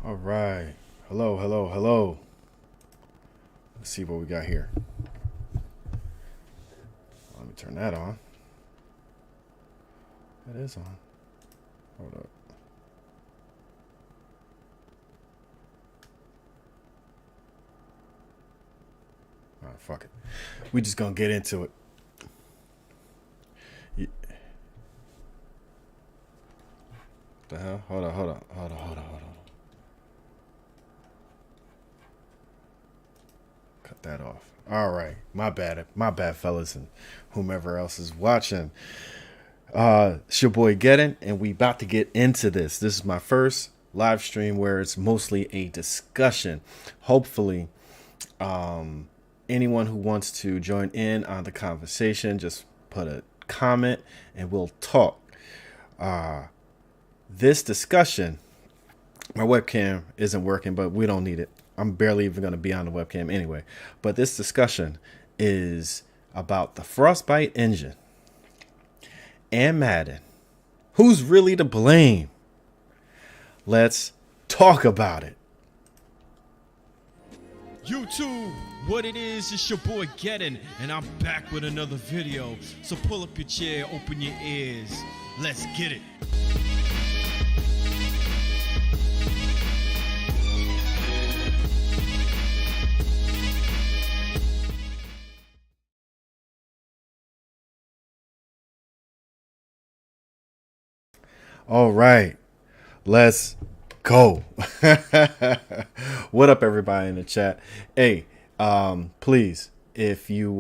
All right. Hello, hello, hello. Let's see what we got here. Let me turn that on. That is on. Hold up. All right, fuck it. We just gonna get into it. Yeah. What the hell? Hold on. Cut that off. All right. My bad, fellas, and whomever else is watching. It's your boy Gettin, and we about to get into this. This is my first live stream where it's mostly a discussion. Hopefully, anyone who wants to join in on the conversation, just put a comment and we'll talk. This discussion, my webcam isn't working, but we don't need it. I'm barely even going to be on the webcam anyway. But this discussion is about the Frostbite engine and Madden. Who's really to blame? Let's talk about it. YouTube, what it is, it's your boy Gettin, and I'm back with another video. So pull up your chair, open your ears, let's get it. All right, let's go. What up, everybody in the chat? Hey, please, if you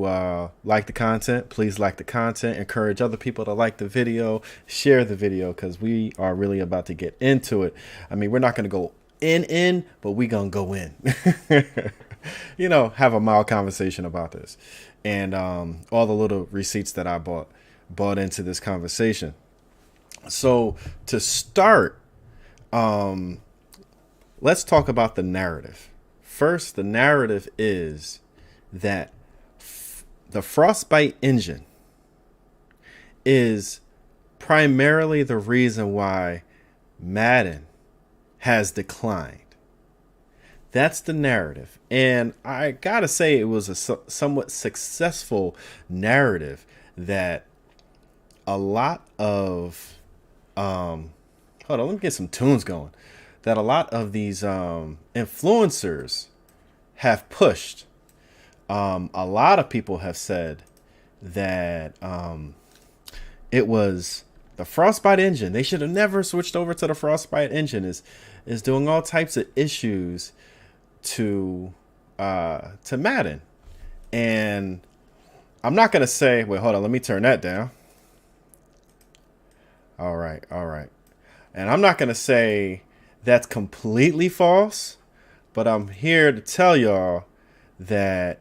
like the content, please like the content. Encourage other people to like the video, share the video, because we are really about to get into it. I mean, we're not going to go in, but we going to go in. You know, have a mild conversation about this. And all the little receipts that I bought into this conversation. So to start, let's talk about the narrative. First, the narrative is that the Frostbite engine is primarily the reason why Madden has declined. That's the narrative. And I gotta say, it was a somewhat successful narrative that a lot of hold on, let me get some tunes going, that a lot of these influencers have pushed. A lot of people have said that it was the Frostbite engine. They should have never switched over to the Frostbite engine. Is doing all types of issues to Madden. And I'm not gonna say, wait, hold on, let me turn that down. All right. And I'm not going to say that's completely false, but I'm here to tell y'all that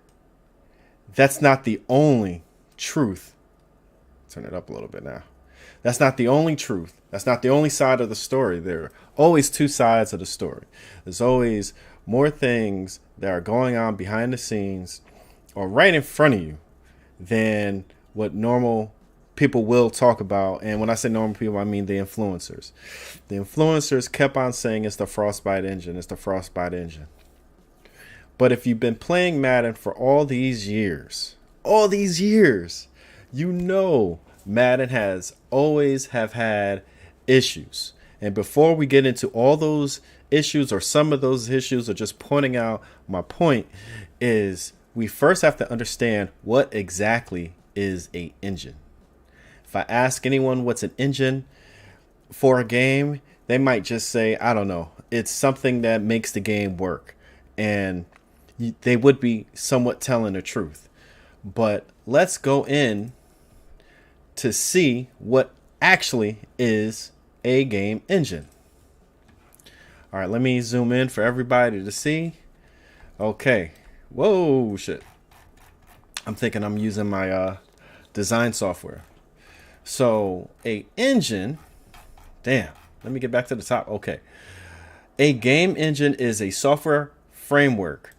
that's not the only truth. Turn it up a little bit now. That's not the only truth. That's not the only side of the story. There are always two sides of the story. There's always more things that are going on behind the scenes or right in front of you than what normal people will talk about. And when I say normal people, I mean the influencers. The influencers kept on saying it's the Frostbite engine. It's the Frostbite engine. But if you've been playing Madden for all these years, you know Madden has always have had issues. And before we get into all those issues, or some of those issues, or just pointing out my point, is we first have to understand what exactly is a engine. If I ask anyone what's an engine for a game, they might just say, I don't know, it's something that makes the game work. And they would be somewhat telling the truth. But let's go in to see what actually is a game engine. All right, let me zoom in for everybody to see. Okay. Whoa, shit. I'm thinking I'm using my design software. So a engine, damn, let me get back to the top. Okay. A game engine is a software framework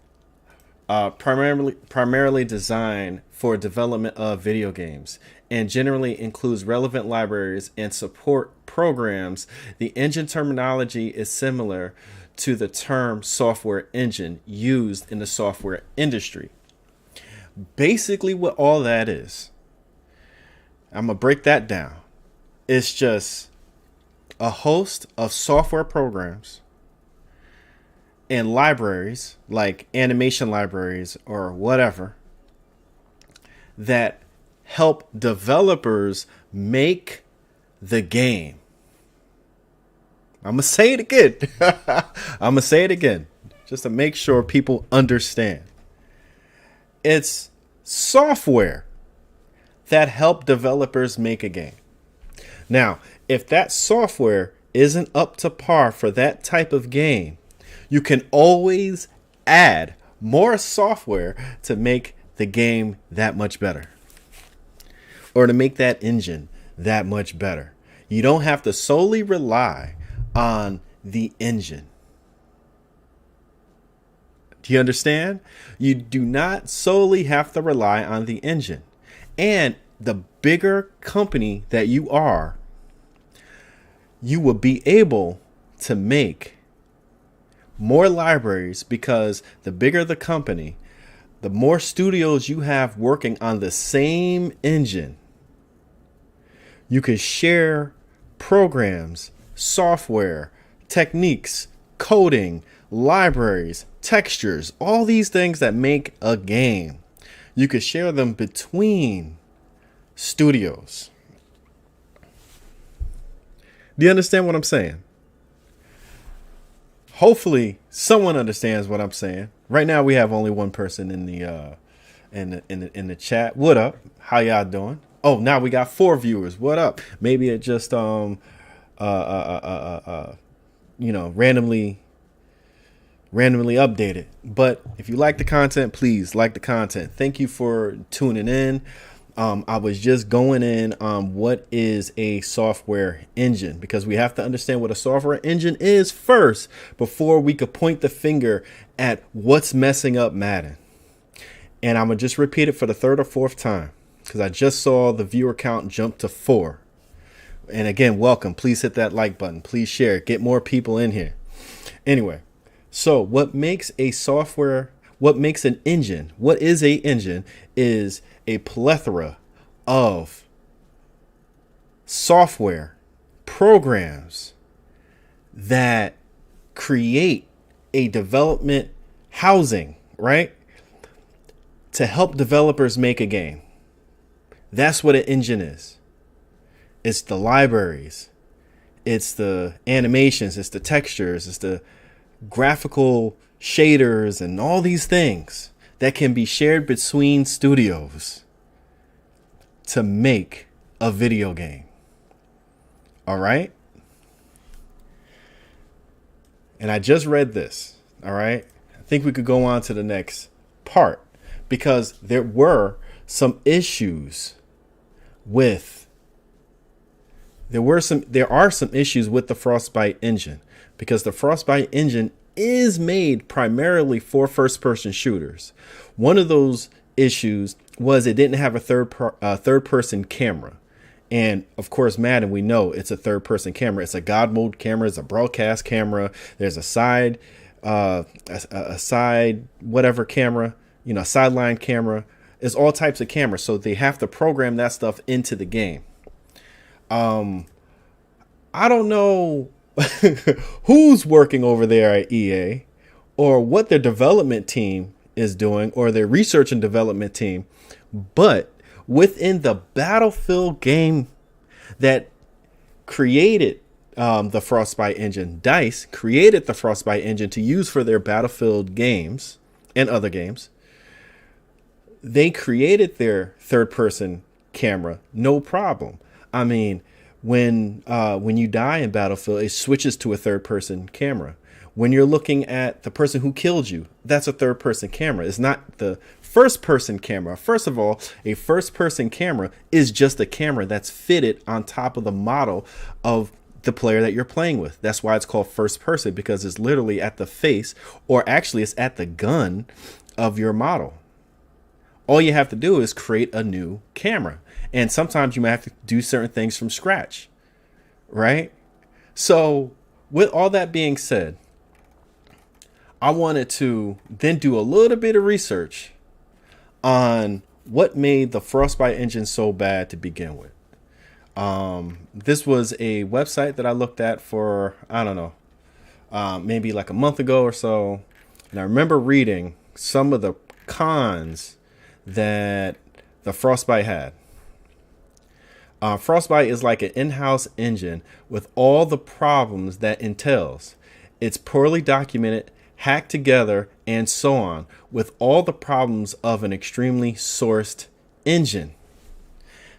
primarily designed for development of video games and generally includes relevant libraries and support programs. The engine terminology is similar to the term software engine used in the software industry. Basically, what all that is, I'm going to break that down. It's just a host of software programs and libraries, like animation libraries or whatever, that help developers make the game. I'm going to say it again. I'm going to say it again, just to make sure people understand. It's software that help developers make a game. Now, if that software isn't up to par for that type of game, you can always add more software to make the game that much better, or to make that engine that much better. You don't have to solely rely on the engine. Do you understand? You do not solely have to rely on the engine. And the bigger company that you are, you will be able to make more libraries, because the bigger the company, the more studios you have working on the same engine. You can share programs, software, techniques, coding, libraries, textures, all these things that make a game. You could share them between studios. Do you understand what I'm saying? Hopefully someone understands what I'm saying. Right now we have only one person in the chat. What up? How y'all doing? Oh, now we got 4 viewers. What up? Maybe it just randomly updated. But if you like the content, please like the content. Thank you for tuning in. I was just going in on what is a software engine, because we have to understand what a software engine is first before we could point the finger at what's messing up Madden. And I'm going to just repeat it for the 3rd or 4th time, because I just saw the viewer count jump to 4. And again, welcome. Please hit that like button. Please share. Get more people in here. Anyway, so what makes an engine? What is an engine? Is a plethora of software programs that create a development housing, right? To help developers make a game. That's what an engine is. It's the libraries, it's the animations, it's the textures, it's the graphical shaders, and all these things that can be shared between studios to make a video game. All right. And I just read this. All right. I think we could go on to the next part, because there are some issues with the Frostbite engine, because the Frostbite engine is made primarily for first-person shooters. One of those issues was it didn't have a third-person camera. And of course, Madden, we know it's a third-person camera. It's a God mode camera. It's a broadcast camera. There's a side whatever camera, sideline camera. There's all types of cameras. So they have to program that stuff into the game. I don't know who's working over there at EA, or what their development team is doing, or their research and development team, but within the Battlefield game that created the Frostbite engine, DICE created the Frostbite engine to use for their Battlefield games and other games. They created their third-person camera, no problem. I mean, when you die in Battlefield, it switches to a third-person camera. When you're looking at the person who killed you, that's a third-person camera. It's not the first-person camera. First of all, a first-person camera is just a camera that's fitted on top of the model of the player that you're playing with. That's why it's called first-person, because it's literally at the face, or actually it's at the gun of your model. All you have to do is create a new camera. And sometimes you might have to do certain things from scratch, right? So with all that being said, I wanted to then do a little bit of research on what made the Frostbite engine so bad to begin with. This was a website that I looked at for, I don't know, maybe like a month ago or so. And I remember reading some of the cons that the Frostbite had. Frostbite is like an in-house engine with all the problems that entails. It's poorly documented, hacked together, and so on, with all the problems of an extremely sourced engine.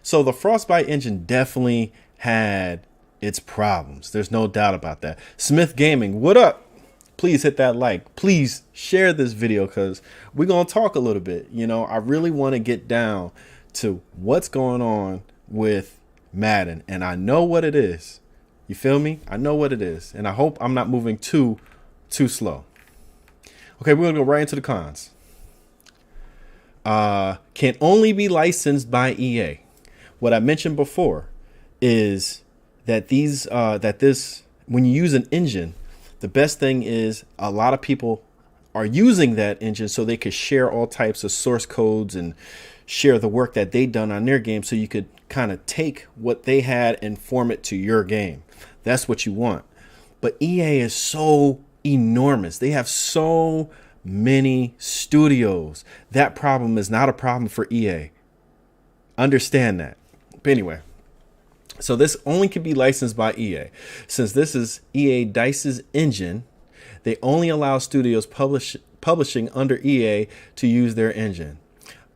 So the Frostbite engine definitely had its problems. There's no doubt about that. Smith Gaming, what up? Please hit that like. Please share this video because we're going to talk a little bit. You know, I really want to get down to what's going on with Madden. And I know what it is. You feel me? I know what it is. And I hope I'm not moving too slow. Okay, we're going to go right into the cons. Can only be licensed by EA. What I mentioned before is that when you use an engine, the best thing is a lot of people are using that engine so they could share all types of source codes and share the work that they done on their game. So you could kind of take what they had and form it to your game. That's what you want. But EA is so enormous. They have so many studios. That problem is not a problem for EA. Understand that. But anyway, so this only can be licensed by EA. Since this is EA DICE's engine, they only allow studios publishing under EA to use their engine.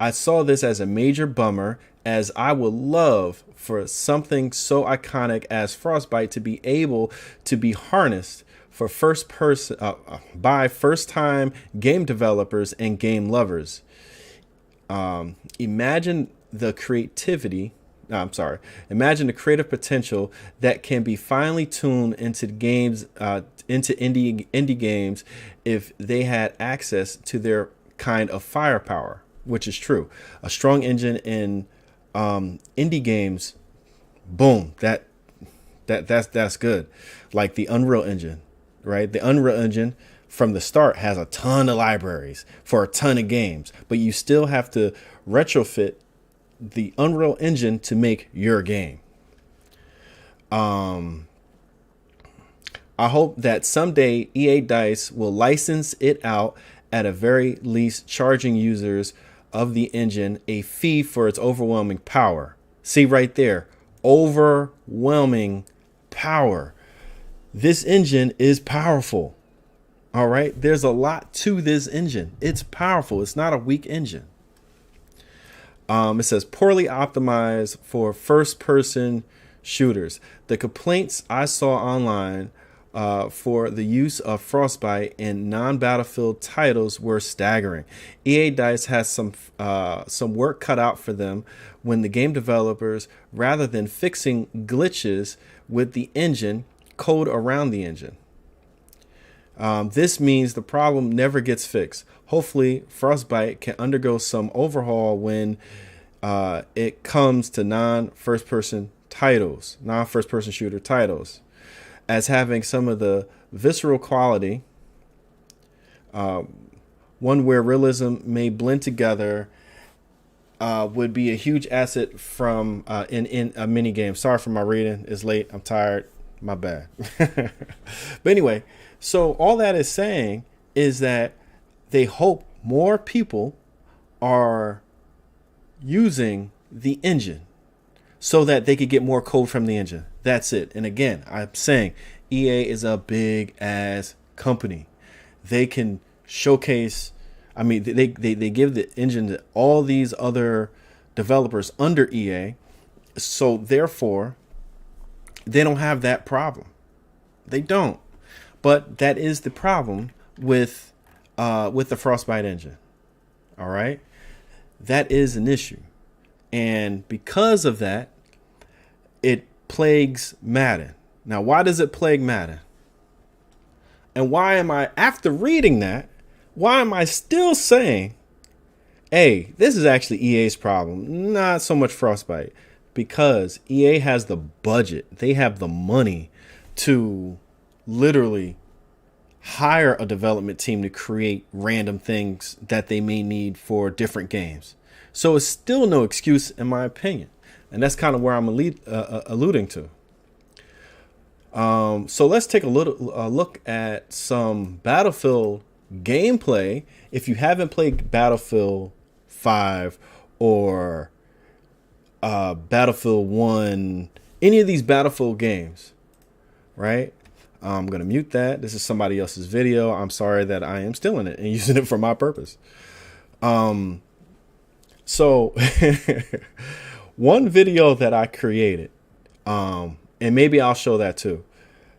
I saw this as a major bummer, as I would love for something so iconic as Frostbite to be able to be harnessed for by first-time game developers and game lovers. Imagine the creative potential that can be finely tuned into games, into indie games, if they had access to their kind of firepower, which is true. A strong engine in indie games, boom, that's good. Like the Unreal Engine, right? The Unreal Engine from the start has a ton of libraries for a ton of games, but you still have to retrofit the Unreal Engine to make your game. I hope that someday EA DICE will license it out, at a very least charging users of the engine a fee for its overwhelming power. See right there, overwhelming power. This engine is powerful. All right, there's a lot to this engine. It's powerful. It's not a weak engine. It says poorly optimized for first-person shooters. The complaints I saw online for the use of Frostbite in non-Battlefield titles were staggering. EA DICE has some work cut out for them when the game developers, rather than fixing glitches with the engine, code around the engine. This means the problem never gets fixed. Hopefully, Frostbite can undergo some overhaul when it comes to non-first-person shooter titles, as having some of the visceral quality, one where realism may blend together, would be a huge asset from in a mini game. Sorry for my reading. It's late. I'm tired. My bad. But anyway, so all that is saying is that they hope more people are using the engine so that they could get more code from the engine. That's it. And again, I'm saying EA is a big ass company. They can showcase, I mean, they give the engine to all these other developers under EA. So therefore, they don't have that problem. They don't. But that is the problem with the Frostbite engine. All right. That is an issue. And because of that, it plagues Madden. Now, why does it plague Madden? And why am I, after reading that, why am I still saying, hey, this is actually EA's problem, not so much Frostbite? Because EA has the budget. They have the money to literally hire a development team to create random things that they may need for different games. So it's still no excuse, in my opinion. And that's kind of where I'm alluding to. So let's take a little look at some Battlefield gameplay. If you haven't played Battlefield 5 or Battlefield 1, any of these Battlefield games, right? I'm going to mute that. This is somebody else's video. I'm sorry that I am stealing it and using it for my purpose. So one video that I created, and maybe I'll show that too,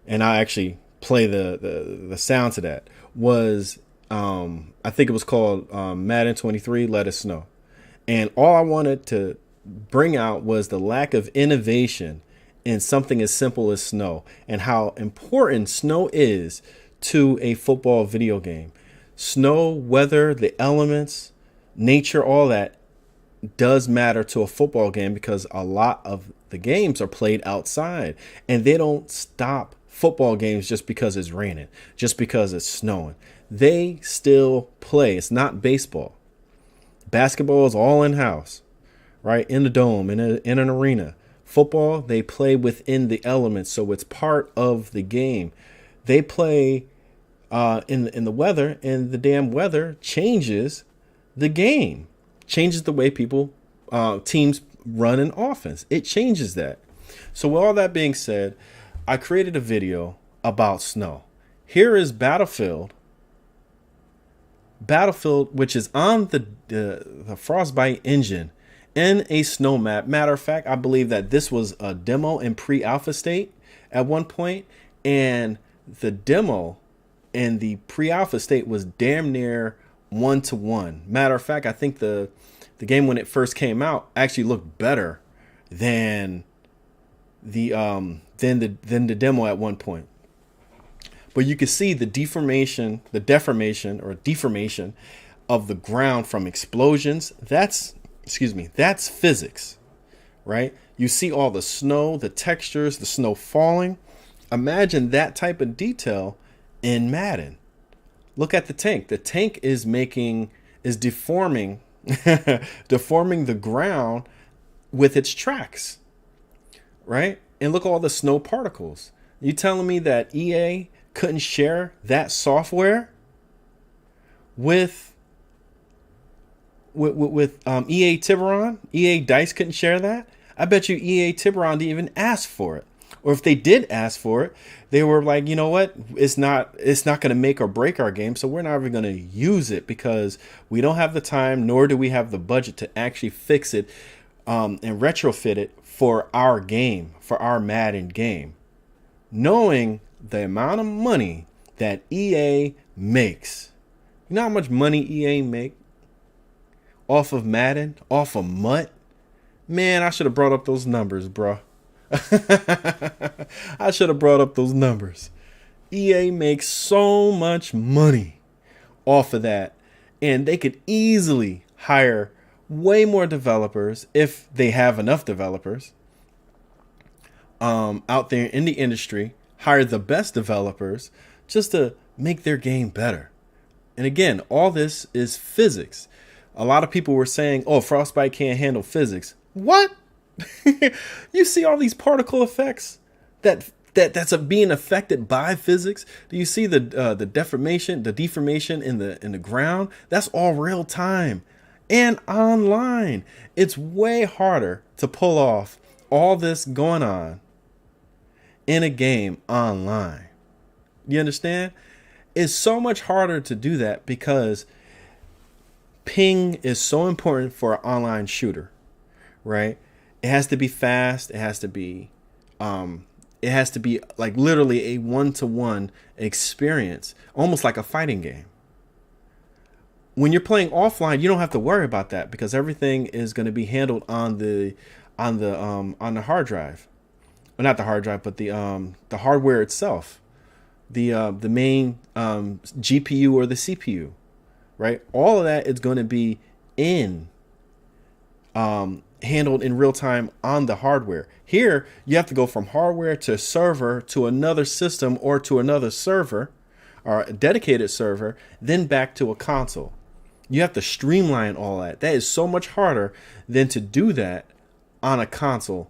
and I actually play the sound to that, was I think it was called Madden 23 Let It Snow. And all I wanted to bring out was the lack of innovation in something as simple as snow, and how important snow is to a football video game. Snow, weather, the elements, nature, all that does matter to a football game, because a lot of the games are played outside, and they don't stop football games just because it's raining, just because it's snowing. They still play. It's not baseball. Basketball is all in-house, right? In the dome, in an arena. Football, they play within the elements, so it's part of the game. They play in the weather, and the damn weather changes the game, changes the way people, teams run an offense. It changes that. So with all that being said, I created a video about snow. Here is Battlefield, which is on the Frostbite engine, in a snow map. Matter of fact, I believe that this was a demo in pre-alpha state at one point, and the demo and the pre-alpha state was damn near 1-to-1. Matter of fact, I think the game when it first came out actually looked better than the demo at one point. But you can see the deformation of the ground from explosions. That's physics, right? You see all the snow, the textures, the snow falling. Imagine that type of detail in Madden. Look at the tank. The tank is deforming the ground with its tracks, right? And look at all the snow particles. You telling me that EA couldn't share that software with EA Tiburon? EA Dice couldn't share that? I bet you EA Tiburon didn't even ask for it. Or if they did ask for it, they were like, you know what? It's not going to make or break our game, so we're not even going to use it because we don't have the time, nor do we have the budget to actually fix it and retrofit it for our game, for our Madden game. Knowing the amount of money that EA makes. You know how much money EA make off of Madden, off of MUT? Man, I should have brought up those numbers, bro. I should have brought up those numbers. EA makes so much money off of that, and they could easily hire way more developers if they have enough developers out there in the industry, hire the best developers just to make their game better. And again, all this is physics. A lot of people were saying, oh, Frostbite can't handle physics. What? You see all these particle effects that's being affected by physics? Do you see the deformation in the ground? That's all real time and online. It's way harder to pull off all this going on in a game online. You understand? It's so much harder to do that because ping is so important for an online shooter, right? It has to be fast. It has to be like literally a 1-to-1 experience, almost like a fighting game. When you're playing offline, you don't have to worry about that because everything is going to be handled on the hard drive. Well, not the hard drive, but the hardware itself, the main GPU or the CPU, right? All of that is going to be handled in real time on the hardware. Here, you have to go from hardware to server to another system or to another server or a dedicated server, then back to a console. You have to streamline all that. That is so much harder than to do that on a console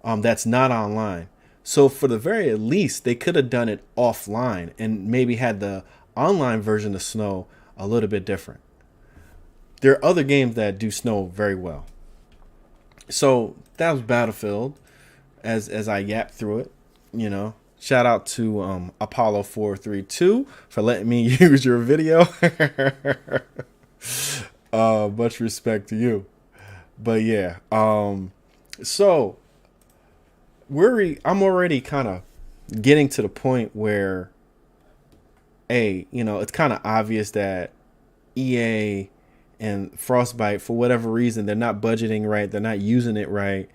that's not online. So for the very least, they could have done it offline and maybe had the online version of Snow a little bit different. There are other games that do Snow very well. So that was Battlefield. As I yapped through it, shout out to Apollo 432 for letting me use your video. Much respect to you. But yeah, so I'm already kind of getting to the point where, it's kind of obvious that EA and Frostbite, for whatever reason, they're not budgeting right. They're not using it right.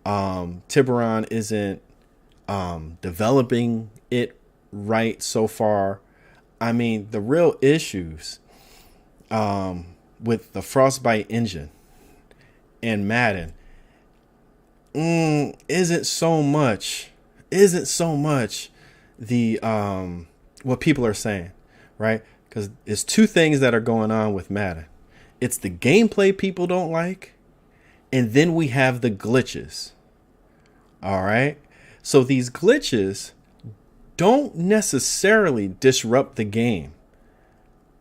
Tiburon isn't developing it right so far. I mean, the real issues with the Frostbite engine and Madden isn't so much the what people are saying, right? Because it's two things that are going on with Madden. It's the gameplay people don't like, and then we have the glitches. All right. So these glitches don't necessarily disrupt the game.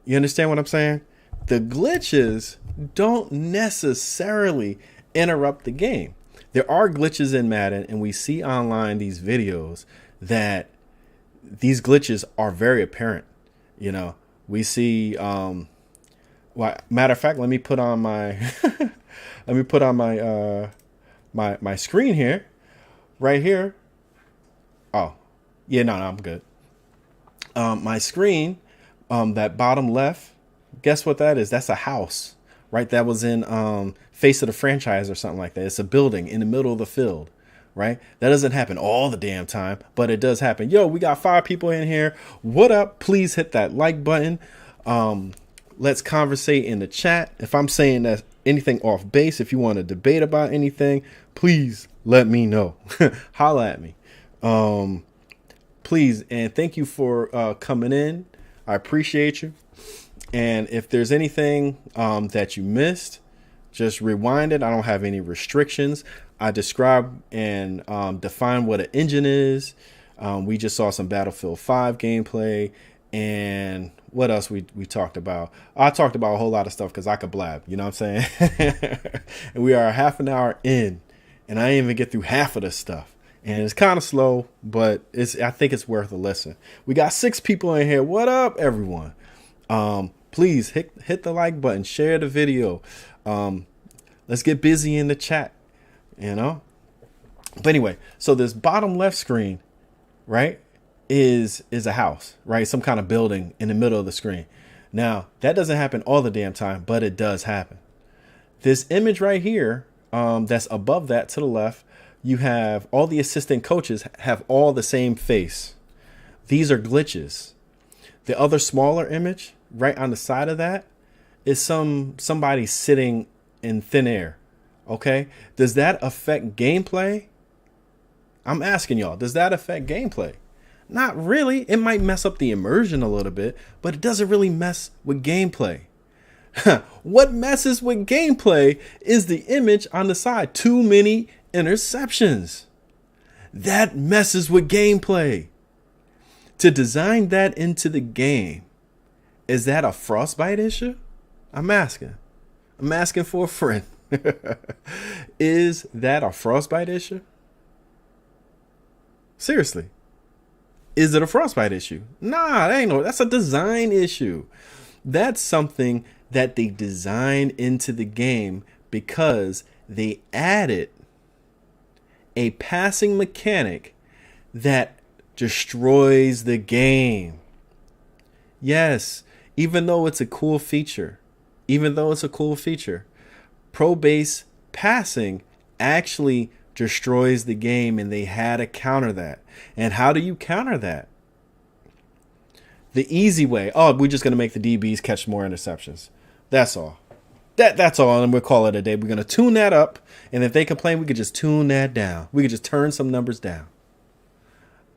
You understand what I'm saying? The glitches don't necessarily interrupt the game. There are glitches in Madden, and we see online these videos that these glitches are very apparent. We see, matter of fact, let me put on my, my screen here. Right here. Oh, yeah, no, I'm good. My screen, that bottom left, guess what that is? That's a house, right? That was in Face of the Franchise or something like that. It's a building in the middle of the field, right? That doesn't happen all the damn time, but it does happen. Yo, we got 5 people in here. What up? Please hit that like button. Let's conversate in the chat. If I'm saying that anything off base, if you want to debate about anything, please let me know. Holla at me. Please. And thank you for coming in. I appreciate you. And if there's anything that you missed, just rewind it. I don't have any restrictions. I describe and define what an engine is. We just saw some Battlefield 5 gameplay. And what else we talked about? I talked about a whole lot of stuff because I could blab. You know what I'm saying? And we are half an hour in. And I didn't even get through half of this stuff. And it's kind of slow, but I think it's worth a listen. We got 6 people in here. What up, everyone? Please hit the like button. Share the video. Let's get busy in the chat. But anyway, so this bottom left screen, right, is a house, right? Some kind of building in the middle of the screen. Now, that doesn't happen all the damn time, but it does happen. This image right here, that's above that to the left, you have all the assistant coaches have all the same face. These are glitches. The other smaller image right on the side of that is somebody sitting in thin air. Okay. Does that affect gameplay? I'm asking y'all, does that affect gameplay? Not really. It might mess up the immersion a little bit, but it doesn't really mess with gameplay. What messes with gameplay is the image on the side. Too many interceptions. That messes with gameplay. To design that into the game, is that a Frostbite issue? I'm asking for a friend. Is that a Frostbite issue? Seriously. Is it a Frostbite issue? Nah, that's a design issue. That's something that they designed into the game because they added a passing mechanic that destroys the game. Yes, even though it's a cool feature, pro base passing actually destroys the game, and they had to counter that. And how do you counter that? The easy way. Oh, we're just going to make the DBs catch more interceptions. That's all. That's all, and we'll call it a day. We're going to tune that up, and if they complain, we could just tune that down. We could just turn some numbers down.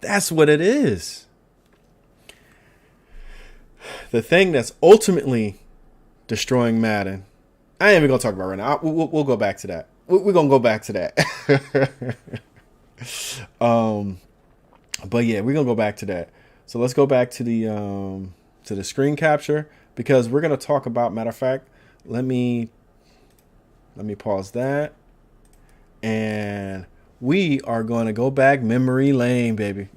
That's what it is. The thing that's ultimately destroying Madden. I ain't even gonna talk about it right now. We'll go back to that. We're gonna go back to that. But yeah, we're gonna go back to that. So let's go back to the screen capture because we're gonna talk about. Matter of fact, let me pause that, and we are going to go back memory lane, baby.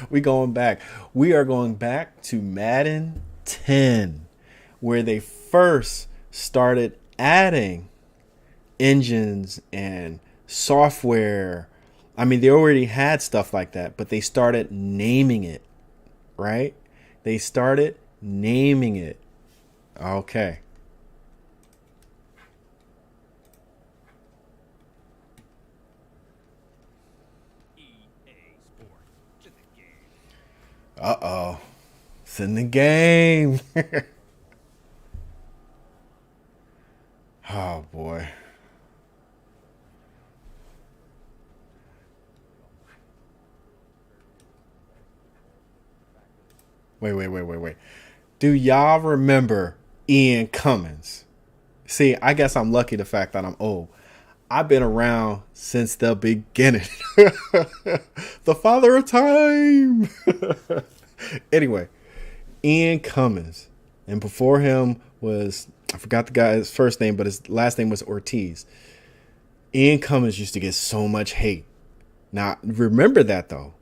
We going back. We are going back to Madden 10, where they first started adding engines and software. I mean, they already had stuff like that, but they started naming it, right? They started naming it. Okay. Uh-oh. It's in the game. Oh, boy. Wait. Do y'all remember Ian Cummins? See, I guess I'm lucky the fact that I'm old. I've been around since the beginning. The father of time. Anyway, Ian Cummins. And before him was, I forgot the guy's first name, but his last name was Ortiz. Ian Cummins used to get so much hate. Now, remember that though.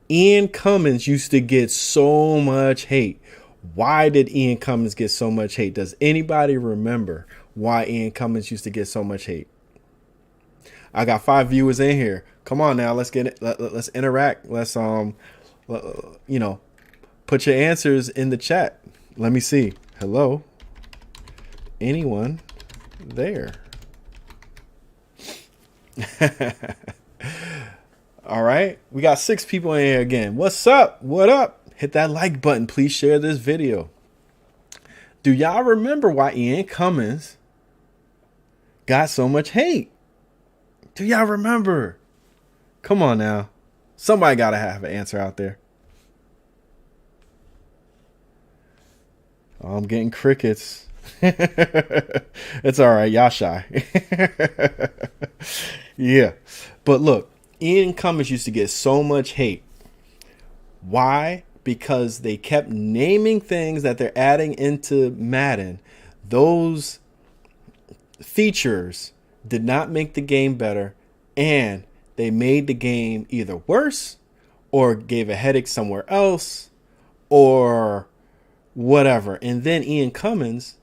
Ian Cummins used to get so much hate. Why did Ian Cummins get so much hate? Does anybody remember why Ian Cummins used to get so much hate? I got 5 viewers in here. Come on now, let's get it. Let's interact. Let's put your answers in the chat. Let me see. Hello, anyone there? All right, we got 6 people in here again. What's up? What up? Hit that like button. Please share this video. Do y'all remember why Ian Cummins got so much hate? Do y'all remember? Come on now. Somebody got to have an answer out there. Oh, I'm getting crickets. It's all right. Y'all shy. Yeah. But look, Ian Cummins used to get so much hate. Why? Because they kept naming things that they're adding into Madden. Those features did not make the game better, and they made the game either worse or gave a headache somewhere else or whatever. And then Ian Cummins,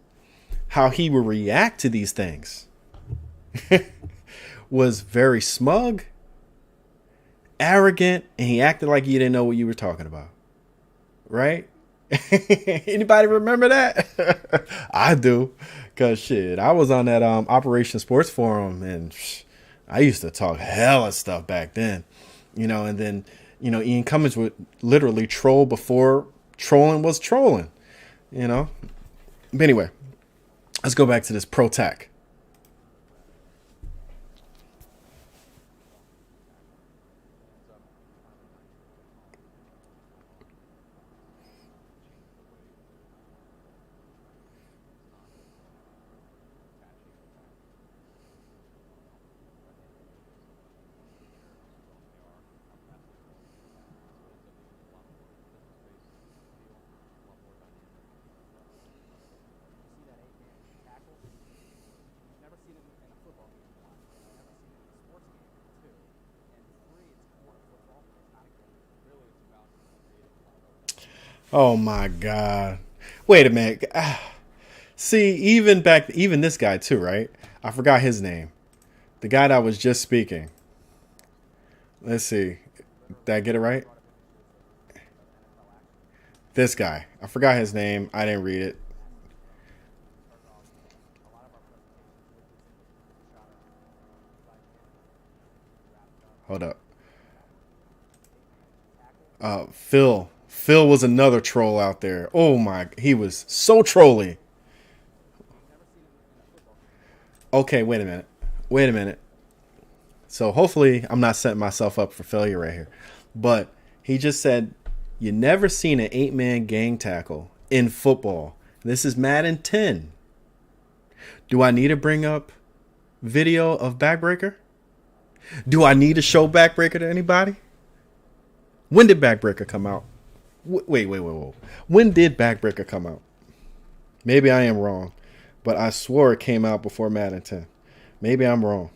how he would react to these things was very smug, arrogant, and he acted like you didn't know what you were talking about. Right? Anybody remember that? I do. Cause shit, I was on that Operation Sports Forum, and I used to talk hella stuff back then. And then Ian Cummins would literally troll before trolling was trolling. But anyway, let's go back to this Pro Tac. Oh my God. Wait a minute. See, even this guy too, right? I forgot his name. The guy that was just speaking. Let's see. Did I get it right? This guy. I forgot his name. I didn't read it. Hold up. Phil. Phil was another troll out there. Oh my, he was so trolly. Okay, wait a minute. So hopefully I'm not setting myself up for failure right here. But he just said, you never seen an 8-man gang tackle in football. This is Madden 10. Do I need to bring up video of Backbreaker? Do I need to show Backbreaker to anybody? When did Backbreaker come out? Wait. When did Backbreaker come out? Maybe I am wrong, but I swore it came out before Madden 10. Maybe I'm wrong.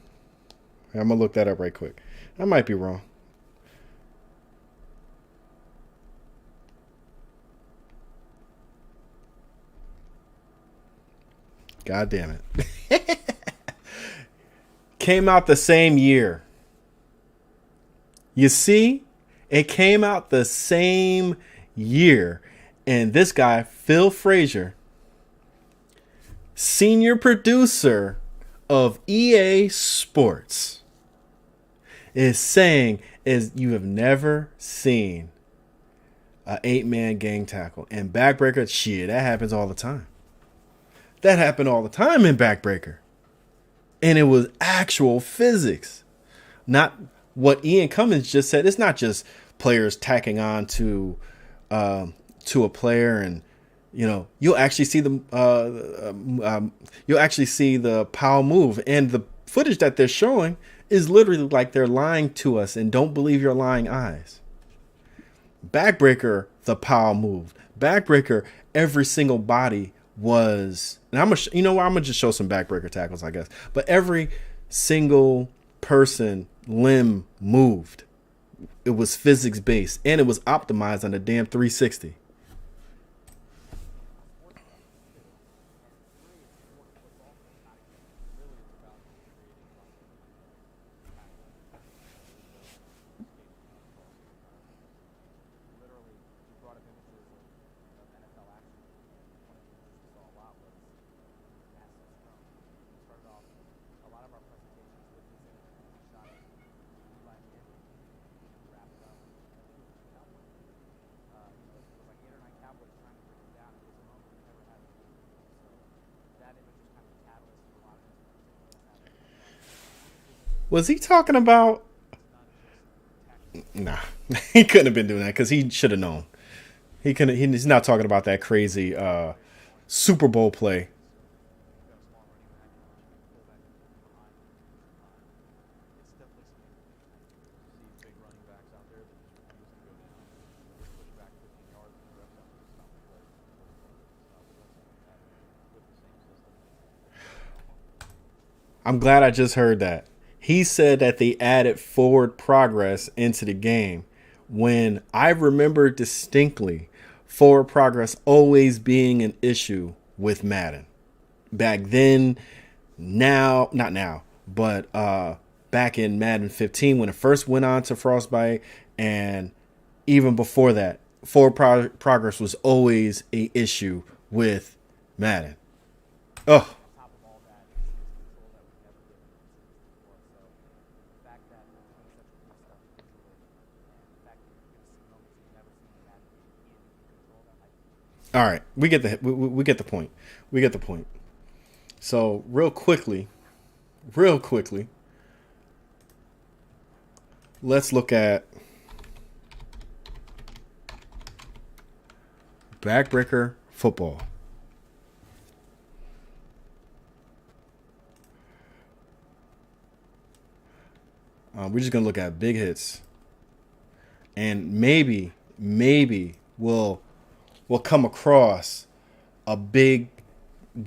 I'm going to look that up right quick. I might be wrong. God damn it. Came out the same year. You see, it came out the same year. And this guy, Phil Frazier, senior producer of EA Sports, is saying is you have never seen an 8-man gang tackle. And Backbreaker, shit, that happens all the time. That happened all the time in Backbreaker. And it was actual physics. Not what Ian Cummins just said. It's not just players tacking on to a player, and you'll actually see the power move, and the footage that they're showing is literally like they're lying to us, and don't believe your lying eyes. Backbreaker, the power moved. Backbreaker, every single body was, and I'm gonna just show some Backbreaker tackles, I guess. But every single person limb moved. It was physics based, and it was optimized on the damn 360. Was he talking about? Nah, he couldn't have been doing that because he should have known. He couldn't. He's not talking about that crazy Super Bowl play. I'm glad I just heard that. He said that they added forward progress into the game, when I remember distinctly forward progress always being an issue with Madden. Back then, not now, but back in Madden 15 when it first went on to Frostbite, and even before that, forward progress was always a issue with Madden. Oh. All right, we get the point. We get the point. So real quickly, let's look at Backbreaker football. We're just gonna look at big hits, and maybe we'll come across a big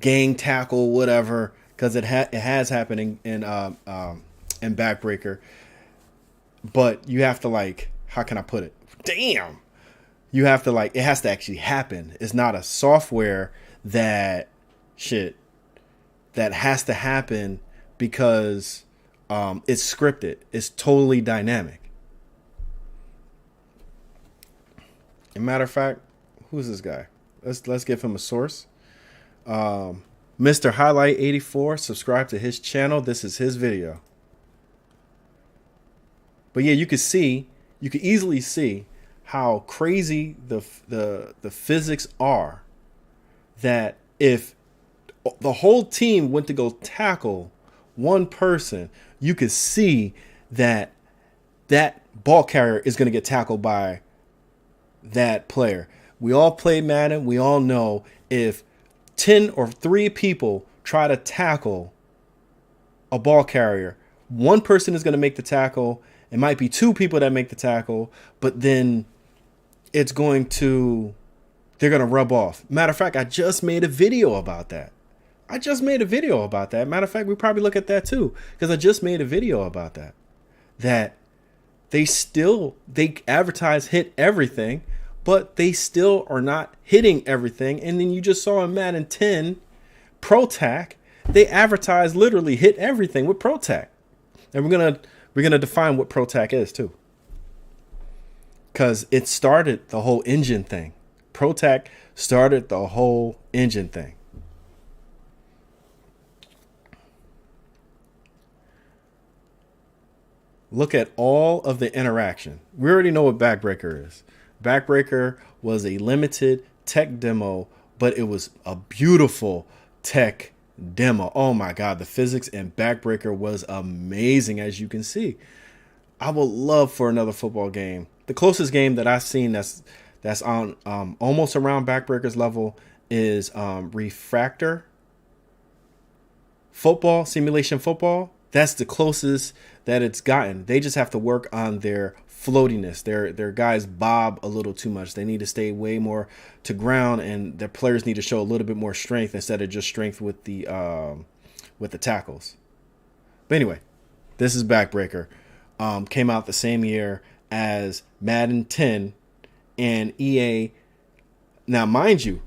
gang tackle, whatever, because it has happened in Backbreaker. But you have to, like, how can I put it? Damn, you have to, like, it has to actually happen. It's not a software that has to happen because it's scripted. It's totally dynamic. As a matter of fact, who's this guy? Let's give him a source. Mr. Highlight 84. Subscribe to his channel. This is his video. But yeah, you could easily see how crazy the physics are. That if the whole team went to go tackle one person, you could see that ball carrier is going to get tackled by that player. We all play Madden. We all know if 10 or 3 people try to tackle a ball carrier, one person is going to make the tackle. It might be 2 people that make the tackle, but then they're going to rub off. Matter of fact, I just made a video about that. Matter of fact, we probably look at that too, because I just made a video about that. That they advertise hit everything, but they still are not hitting everything. And then you just saw in Madden 10 Pro Tack, they advertise literally hit everything with Pro Tack. And we're gonna define what Pro Tack is too, because it started the whole engine thing. Pro Tack started the whole engine thing. Look at all of the interaction. We already know what Backbreaker is. Backbreaker was a limited tech demo, but it was a beautiful tech demo. Oh my God, the physics in Backbreaker was amazing, as you can see. I would love for another football game. The closest game that I've seen that's on almost around Backbreaker's level is Refractor Football, Simulation Football. That's the closest that it's gotten. They just have to work on their floatiness. Their guys bob a little too much. They need to stay way more to ground, and their players need to show a little bit more strength instead of just strength with the tackles. But anyway, this is Backbreaker. Came out the same year as Madden 10 and EA. Now, mind you,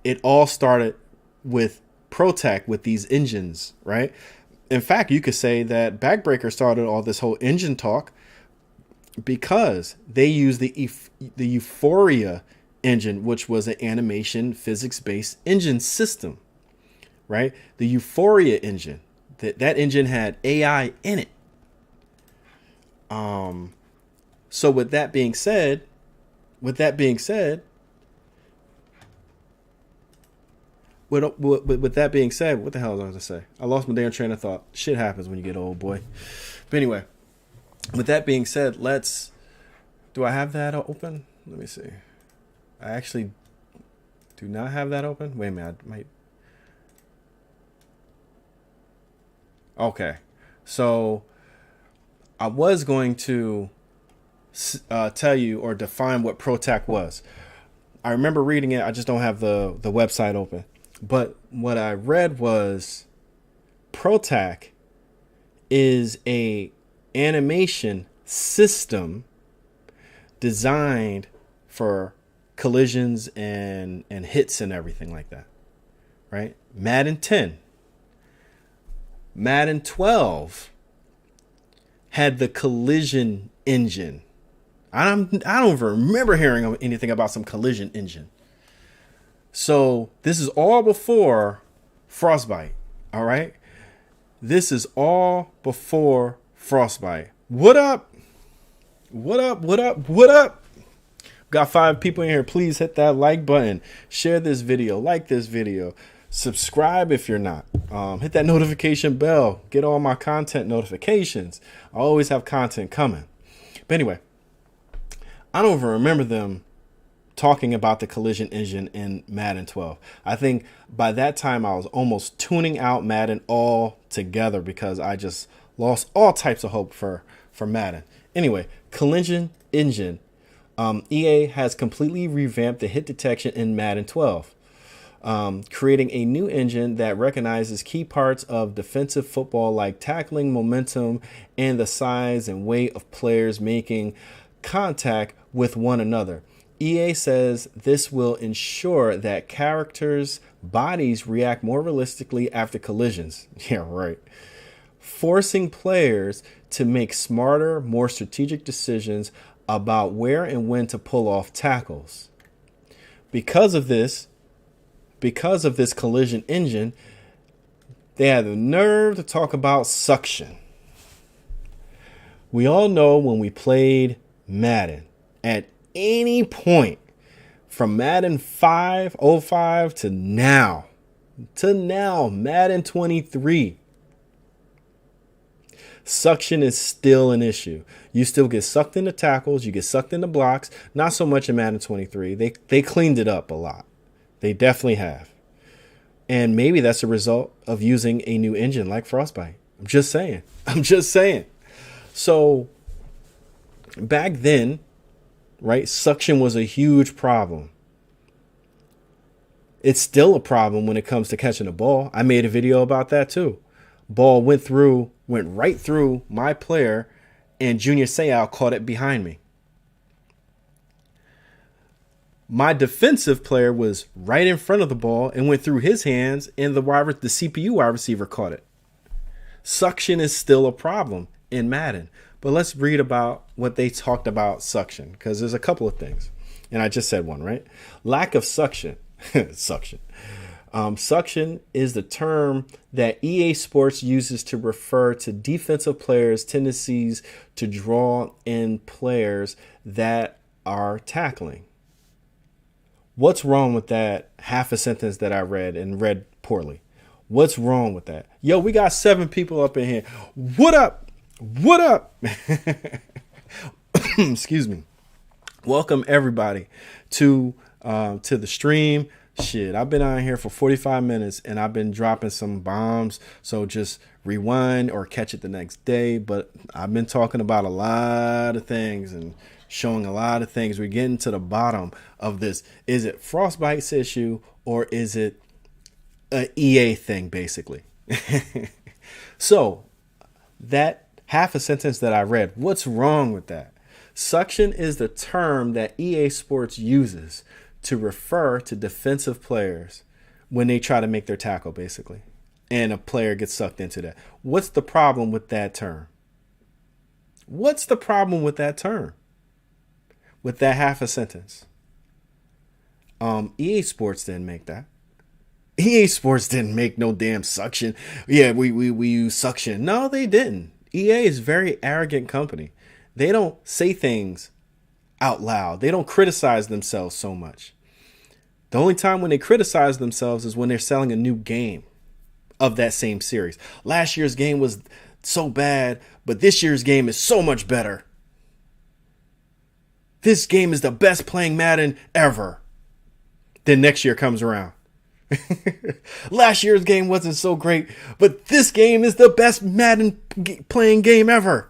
it all started with ProTac with these engines, right? In fact, you could say that Backbreaker started all this whole engine talk because they used the Euphoria engine, which was an animation physics-based engine system, right? The Euphoria engine, that engine had AI in it. So with that being said, what the hell was I going to say? I lost my damn train of thought. Shit happens when you get old, boy. But anyway, with that being said, do I have that open? Let me see. I actually do not have that open. Wait a minute, I might. Okay, so I was going to tell you or define what ProTac was. I remember reading it. I just don't have the website open. But what I read was ProTac is a animation system designed for collisions and hits and everything like that, right? Madden 10. Madden 12 had the collision engine. I don't remember hearing anything about some collision engine. So this is all before Frostbite, all right? This is all before Frostbite. What up? What up? What up? What up? Got 5 people in here. Please hit that like button. Share this video. Like this video. Subscribe if you're not. Hit that notification bell. Get all my content notifications. I always have content coming. But anyway, I don't even remember them talking about the collision engine in Madden 12. I think by that time I was almost tuning out Madden altogether because I just lost all types of hope for Madden. Anyway, collision engine. EA has completely revamped the hit detection in Madden 12, creating a new engine that recognizes key parts of defensive football like tackling, momentum, and the size and weight of players making contact with one another. EA says this will ensure that characters' bodies react more realistically after collisions. Yeah, right. Forcing players to make smarter, more strategic decisions about where and when to pull off tackles. Because of this collision engine, they had the nerve to talk about suction. We all know when we played Madden, at any point from Madden 05 to now, Madden 23, Suction is still an issue. You still get sucked into tackles. You get sucked into blocks. Not so much in Madden 23. They cleaned it up a lot. They definitely have. And maybe that's a result of using a new engine like Frostbite. I'm just saying. So back then, right, suction was a huge problem. It's still a problem when it comes to catching the ball. I made a video about that too. Ball went right through my player, and Junior Seau caught it behind me. My defensive player was right in front of the ball and went through his hands, and the CPU wide receiver caught it. Suction is still a problem in Madden. But let's read about what they talked about suction, because there's a couple of things. And I just said one, right? Lack of suction. Suction. Suction is the term that EA Sports uses to refer to defensive players' tendencies to draw in players that are tackling. What's wrong with that half a sentence that I read and read poorly? What's wrong with that? Yo, we got 7 people up in here. What up? What up? Excuse me. Welcome everybody to the stream. Shit, I've been out here for 45 minutes and I've been dropping some bombs. So just rewind or catch it the next day. But I've been talking about a lot of things and showing a lot of things. We're getting to the bottom of this. Is it Frostbite's issue or is it an EA thing, basically? So that half a sentence that I read, what's wrong with that? Suction is the term that EA Sports uses to refer to defensive players when they try to make their tackle, basically, and a player gets sucked into that. What's the problem with that term? What's the problem with that term? With that half a sentence? EA Sports didn't make that. EA Sports didn't make no damn suction. Yeah, we use suction. No, they didn't. EA is a very arrogant company. They don't say things out loud. They don't criticize themselves so much. The only time when they criticize themselves is when they're selling a new game of that same series. Last year's game was so bad, but this year's game is so much better. This game is the best playing Madden ever. Then next year comes around. Last year's game wasn't so great, but this game is the best Madden playing game ever.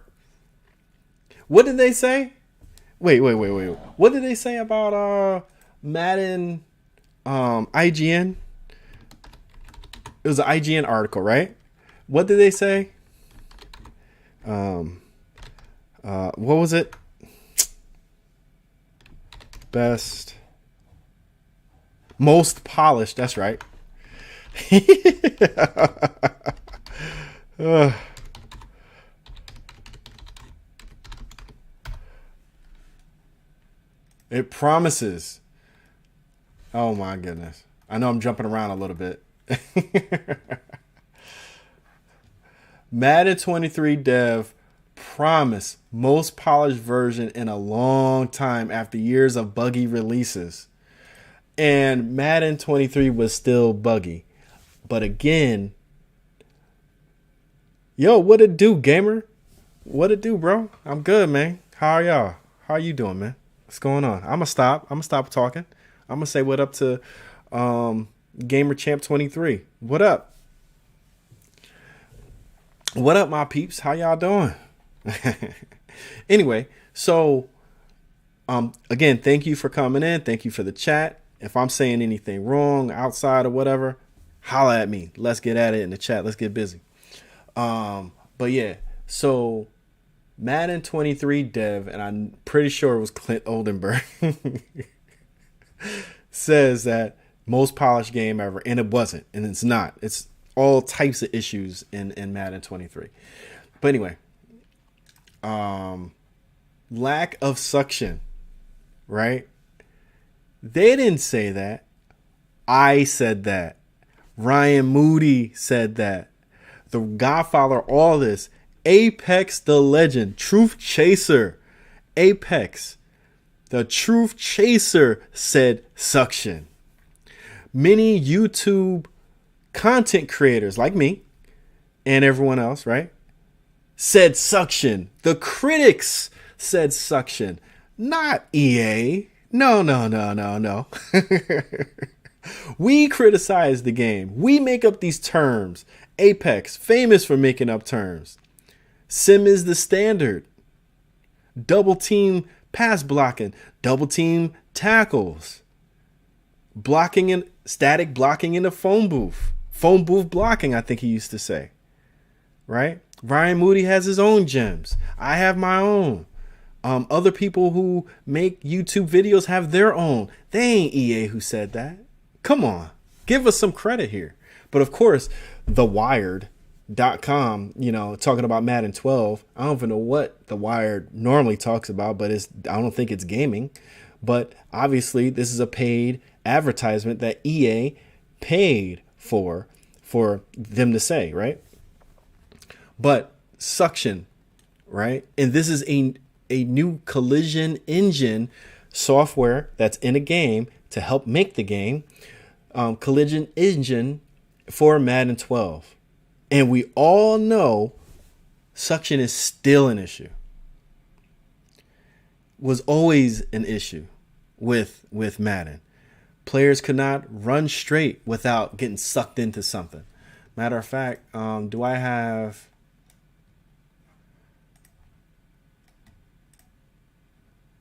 What did they say? Wait. What did they say about Madden IGN? It was an IGN article, right? What did they say? What was it? Most polished, that's right. It promises. Oh my goodness. I know I'm jumping around a little bit. Madden 23 dev promise most polished version in a long time after years of buggy releases. And Madden 23 was still buggy. But again, yo, what it do, gamer? What it do, bro? I'm good, man. How are y'all? How are you doing, man? What's going on? I'm gonna stop talking. I'm gonna say what up to Gamer Champ 23. What up? What up, my peeps? How y'all doing? Anyway, so again, thank you for coming in. Thank you for the chat. If I'm saying anything wrong outside or whatever, holla at me. Let's get at it in the chat. Let's get busy. But yeah, so Madden 23 dev, and I'm pretty sure it was Clint Oldenburg, says that most polished game ever, and it wasn't, and it's not. It's all types of issues in Madden 23. But anyway, lack of suction, right? They didn't say that. I said that. Ryan Moody said that. The Godfather, all this. Apex the Legend, Truth Chaser, Apex, the Truth Chaser said suction. Many YouTube content creators like me and everyone else, right, said suction. The critics said suction, not EA. No, no, no, no, no. We criticize the game. We make up these terms. Apex, famous for making up terms. Sim is the standard. Double team pass blocking. Double team tackles. Blocking and static blocking in the phone booth. Phone booth blocking, I think he used to say. Right? Ryan Moody has his own gems. I have my own. Other people who make YouTube videos have their own. They ain't EA who said that. Come on. Give us some credit here. But of course, thewired.com, talking about Madden 12. I don't even know what The Wired normally talks about, but I don't think it's gaming. But obviously, this is a paid advertisement that EA paid for them to say, right? But suction, right? And this is a new collision engine software that's in a game to help make the game. Collision engine for Madden 12. And we all know suction is still an issue. Was always an issue with Madden. Players could not run straight without getting sucked into something. Matter of fact, do I have...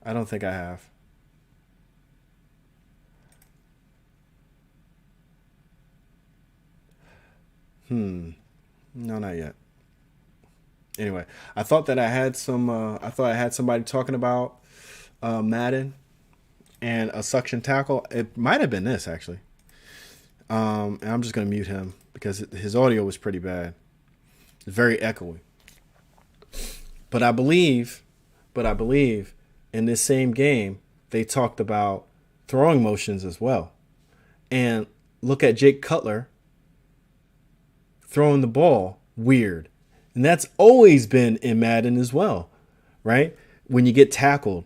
I don't think I have. No, not yet. Anyway, I thought that I had somebody talking about Madden and a suction tackle. It might have been this actually. And I'm just gonna mute him because his audio was pretty bad. It's very echoey. But I believe in this same game they talked about throwing motions as well. And look at Jake Cutler throwing the ball weird. And that's always been in Madden as well, right? When you get tackled,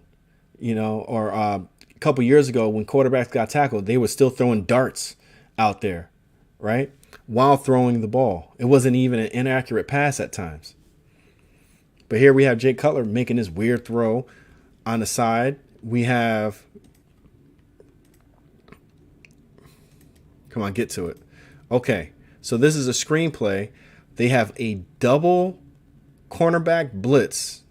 or a couple years ago when quarterbacks got tackled, they were still throwing darts out there, right? While throwing the ball. It wasn't even an inaccurate pass at times. But here we have Jake Cutler making this weird throw on the side. We have... Come on, get to it. Okay. So this is a screenplay. They have a double cornerback blitz.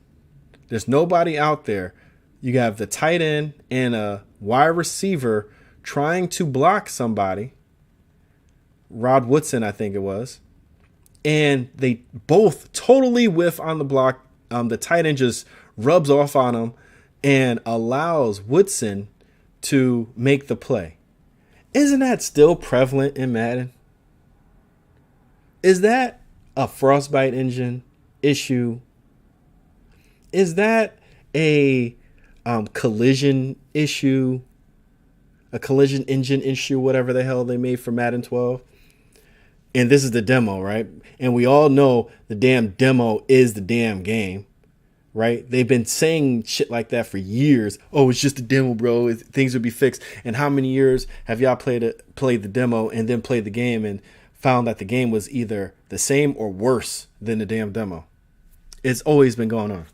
There's nobody out there. You have the tight end and a wide receiver trying to block somebody. Rod Woodson, I think it was. And they both totally whiff on the block. The tight end just rubs off on him and allows Woodson to make the play. Isn't that still prevalent in Madden? Is that a Frostbite engine issue? Is that a collision issue? A collision engine issue, whatever the hell they made for Madden 12? And this is the demo, right? And we all know the damn demo is the damn game, right? They've been saying shit like that for years. Oh, it's just a demo, bro. Things will be fixed. And how many years have y'all played the demo and then played the game and found that the game was either the same or worse than the damn demo? It's always been going on.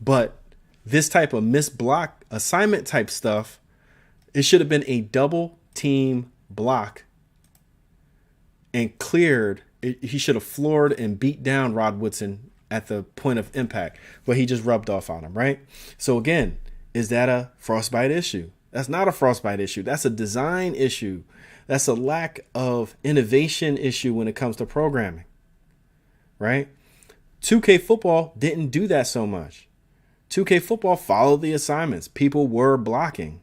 But this type of missed block assignment type stuff, it should have been a double team block and cleared. He should have floored and beat down Rod Woodson at the point of impact, but he just rubbed off on him, right? So again, is that a Frostbite issue? That's not a Frostbite issue. That's a design issue. That's a lack of innovation issue when it comes to programming, right? 2K football didn't do that so much. 2K football followed the assignments. People were blocking.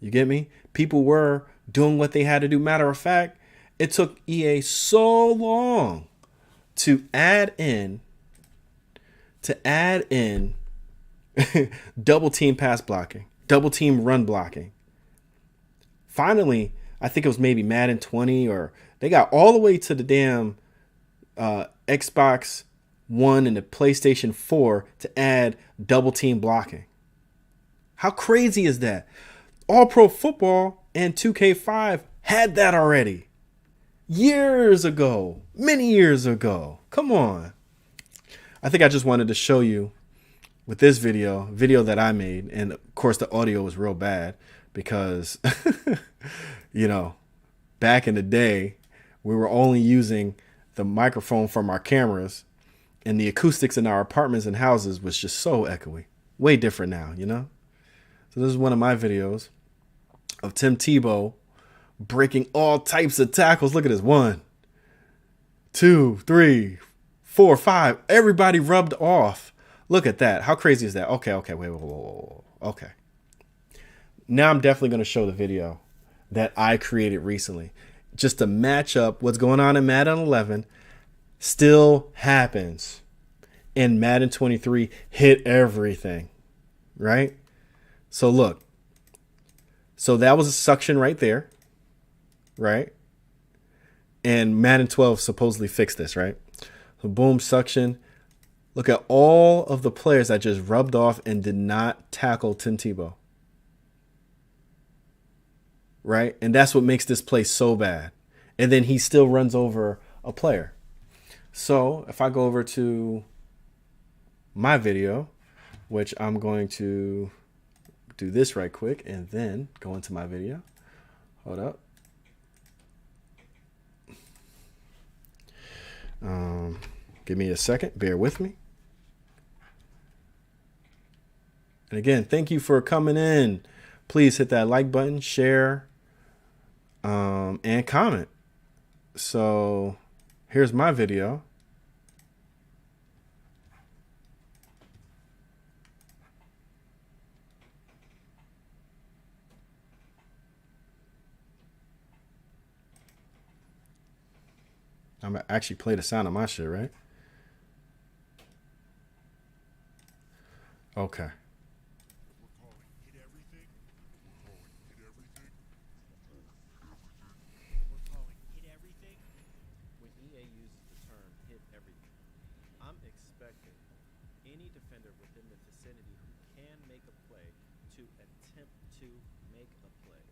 You get me? People were doing what they had to do. Matter of fact, it took EA so long to add in double team pass blocking, double team run blocking. Finally, I think it was maybe Madden 20, or they got all the way to the damn Xbox One and the PlayStation 4 to add double team blocking. How crazy is that? All Pro Football and 2K5 had that already. Years ago. Many years ago. Come on. I think I just wanted to show you with this video that I made. And of course the audio was real bad because, you know, back in the day, we were only using the microphone from our cameras, and the acoustics in our apartments and houses was just so echoey. Way different now, you know? So this is one of my videos of Tim Tebow breaking all types of tackles. Look at this. 1, 2, 3, 4, 5. Everybody rubbed off. Look at that. How crazy is that? Okay, wait. Okay. Now I'm definitely going to show the video that I created recently, just to match up what's going on in Madden 11 still happens in Madden 23. Hit everything, right? So look, so that was a suction right there, right? And Madden 12 supposedly fixed this, right? So boom, suction. Look at all of the players that just rubbed off and did not tackle Tim Tebow. Right? And that's what makes this play so bad. And then he still runs over a player. So if I go over to my video, which I'm going to do this right quick and then go into my video. Hold up. Give me a second. Bear with me. And again, thank you for coming in. Please hit that like button, share, and comment. So here's my video. I'm gonna actually play the sound of my shit, right? Okay. I'm expecting any defender within the vicinity who can make a play to attempt to make a play.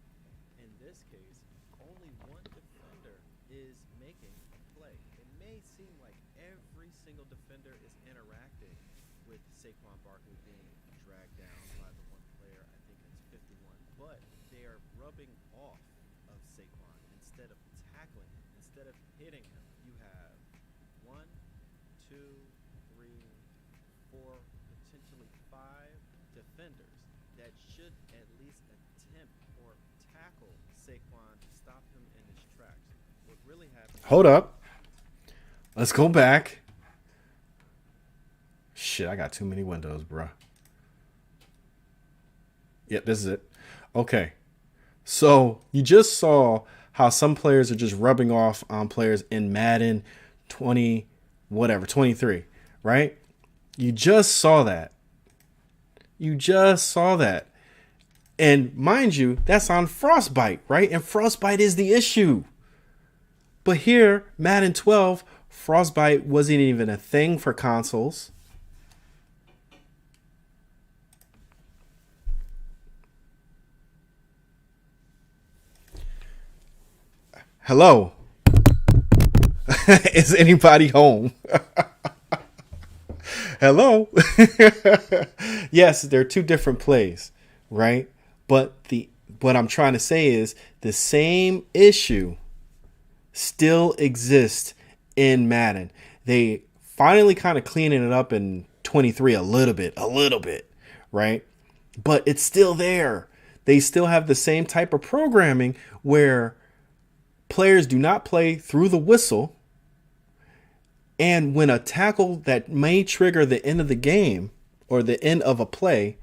In this case, only one defender is making a play. It may seem like every single defender is interacting with Saquon Barkley being dragged down by the one player, I think it's 51, but they are rubbing off of Saquon instead of tackling him, instead of hitting him. You have 1, 2, 3, 4, potentially 5 defenders that should at least attempt or tackle Saquon to stop him in his tracks. What really happened? Hold up. Let's go back. Shit, I got too many windows, bruh. Yep, this is it. Okay. So you just saw how some players are just rubbing off on players in Madden 23, right? You just saw that. And mind you, that's on Frostbite, right? And Frostbite is the issue. But here, Madden 12, Frostbite wasn't even a thing for consoles. Hello. Is anybody home? Hello. Yes, there are two different plays, right? But what I'm trying to say is the same issue still exists in Madden. They finally kind of cleaning it up in 23 a little bit, right? But it's still there. They still have the same type of programming where players do not play through the whistle. And when a tackle that may trigger the end of the game or the end of a play,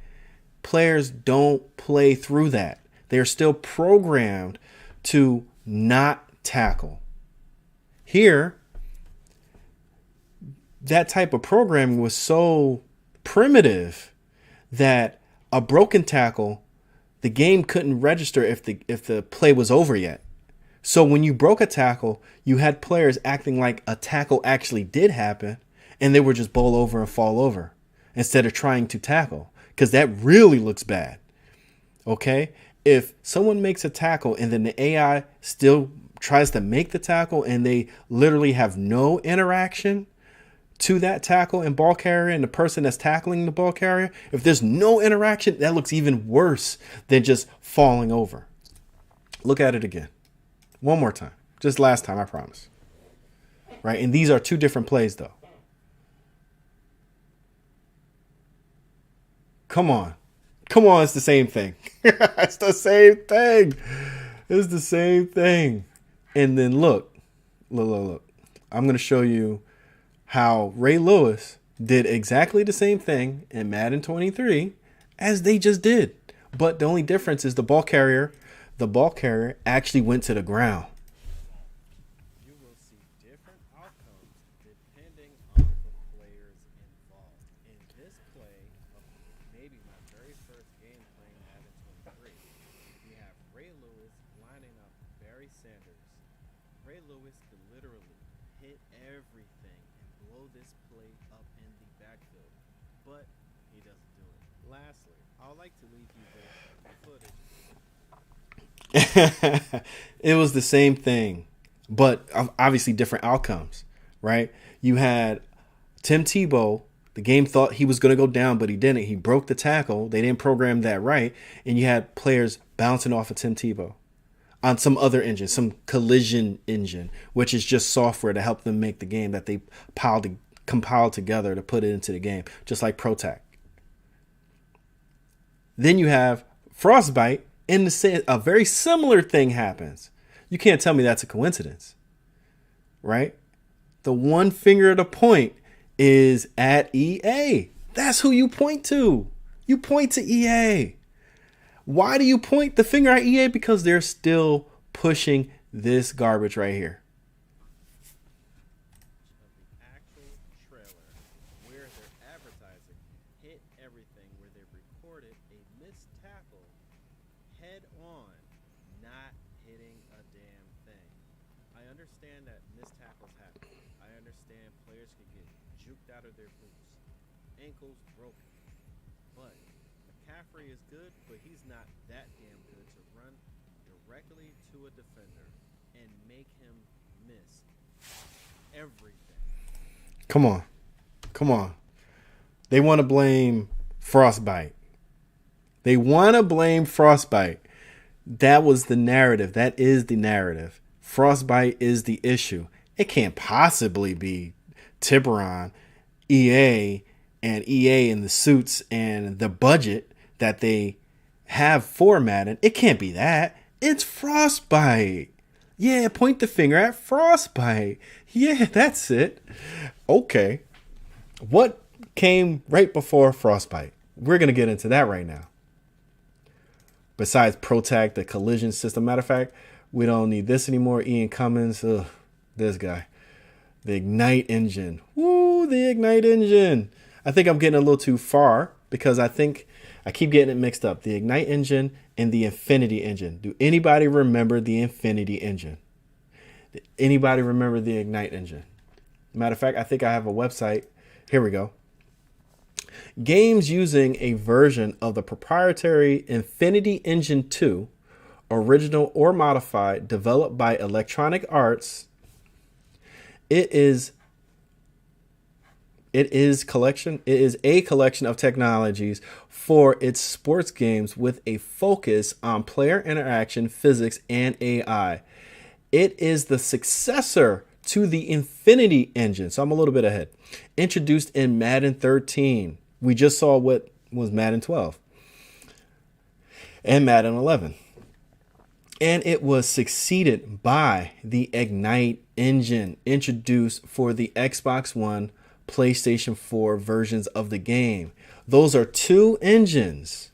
players don't play through that. They're still programmed to not tackle. Here, that type of programming was so primitive that a broken tackle, the game couldn't register if the play was over yet. So when you broke a tackle, you had players acting like a tackle actually did happen, and they would just bowl over and fall over instead of trying to tackle, because that really looks bad. Okay? If someone makes a tackle and then the AI still tries to make the tackle and they literally have no interaction to that tackle and ball carrier and the person that's tackling the ball carrier, if there's no interaction, that looks even worse than just falling over. Look at it again. One more time. Just last time, I promise. Right? And these are two different plays, though. Come on. Come on, it's the same thing. It's the same thing. It's the same thing. And then look. I'm going to show you how Ray Lewis did exactly the same thing in Madden 23 as they just did. But the only difference is the ball carrier actually went to the ground. You will see different outcomes depending on the players involved. In this play, of maybe my very first game playing Madden 23, we have Ray Lewis lining up Barry Sanders. Ray Lewis could literally hit everything and blow this play up in the backfield, but he doesn't do it. Lastly, I would like to leave you with footage. It was the same thing, but obviously different outcomes, right? You had Tim Tebow. The game thought he was going to go down, but he didn't. He broke the tackle. They didn't program that right. And you had players bouncing off of Tim Tebow on some other engine, some collision engine, which is just software to help them make the game that they compiled together to put it into the game, just like ProTac. Then you have Frostbite. A very similar thing happens. You can't tell me that's a coincidence, right? The one finger to point is at EA. That's who you point to. You point to EA. Why do you point the finger at EA? Because they're still pushing this garbage right here. Of the actual trailer where they're advertising hit everything, where they recorded a missed tackle head on, not hitting a damn thing. I understand that missed tackles happen. I understand players can get juked out of their boots, ankles broken. But McCaffrey is good, but he's not that damn good to run directly to a defender and make him miss everything. Come on. They want to blame Frostbite. That was the narrative. That is the narrative. Frostbite is the issue. It can't possibly be Tiburon, EA, and EA and the suits and the budget that they have for Madden. It can't be that. It's Frostbite. Yeah, point the finger at Frostbite. Yeah, that's it. Okay. What came right before Frostbite? We're going to get into that right now. Besides ProTac, the collision system. Matter of fact, we don't need this anymore. Ian Cummins. Ugh, this guy. The Ignite engine. Woo, the Ignite engine. I think I'm getting a little too far because I think I keep getting it mixed up. The Ignite engine and the Infinity engine. Do anybody remember the Infinity engine? Did anybody remember the Ignite engine? Matter of fact, I think I have a website. Here we go. Games using a version of the proprietary Infinity Engine 2, original or modified, developed by Electronic Arts. It is a collection of technologies for its sports games with a focus on player interaction, physics, and AI. It is the successor to the Infinity Engine. So I'm a little bit ahead. Introduced in Madden 13. We just saw what was Madden 12 and Madden 11. And it was succeeded by the Ignite engine introduced for the Xbox One, PlayStation 4 versions of the game. Those are two engines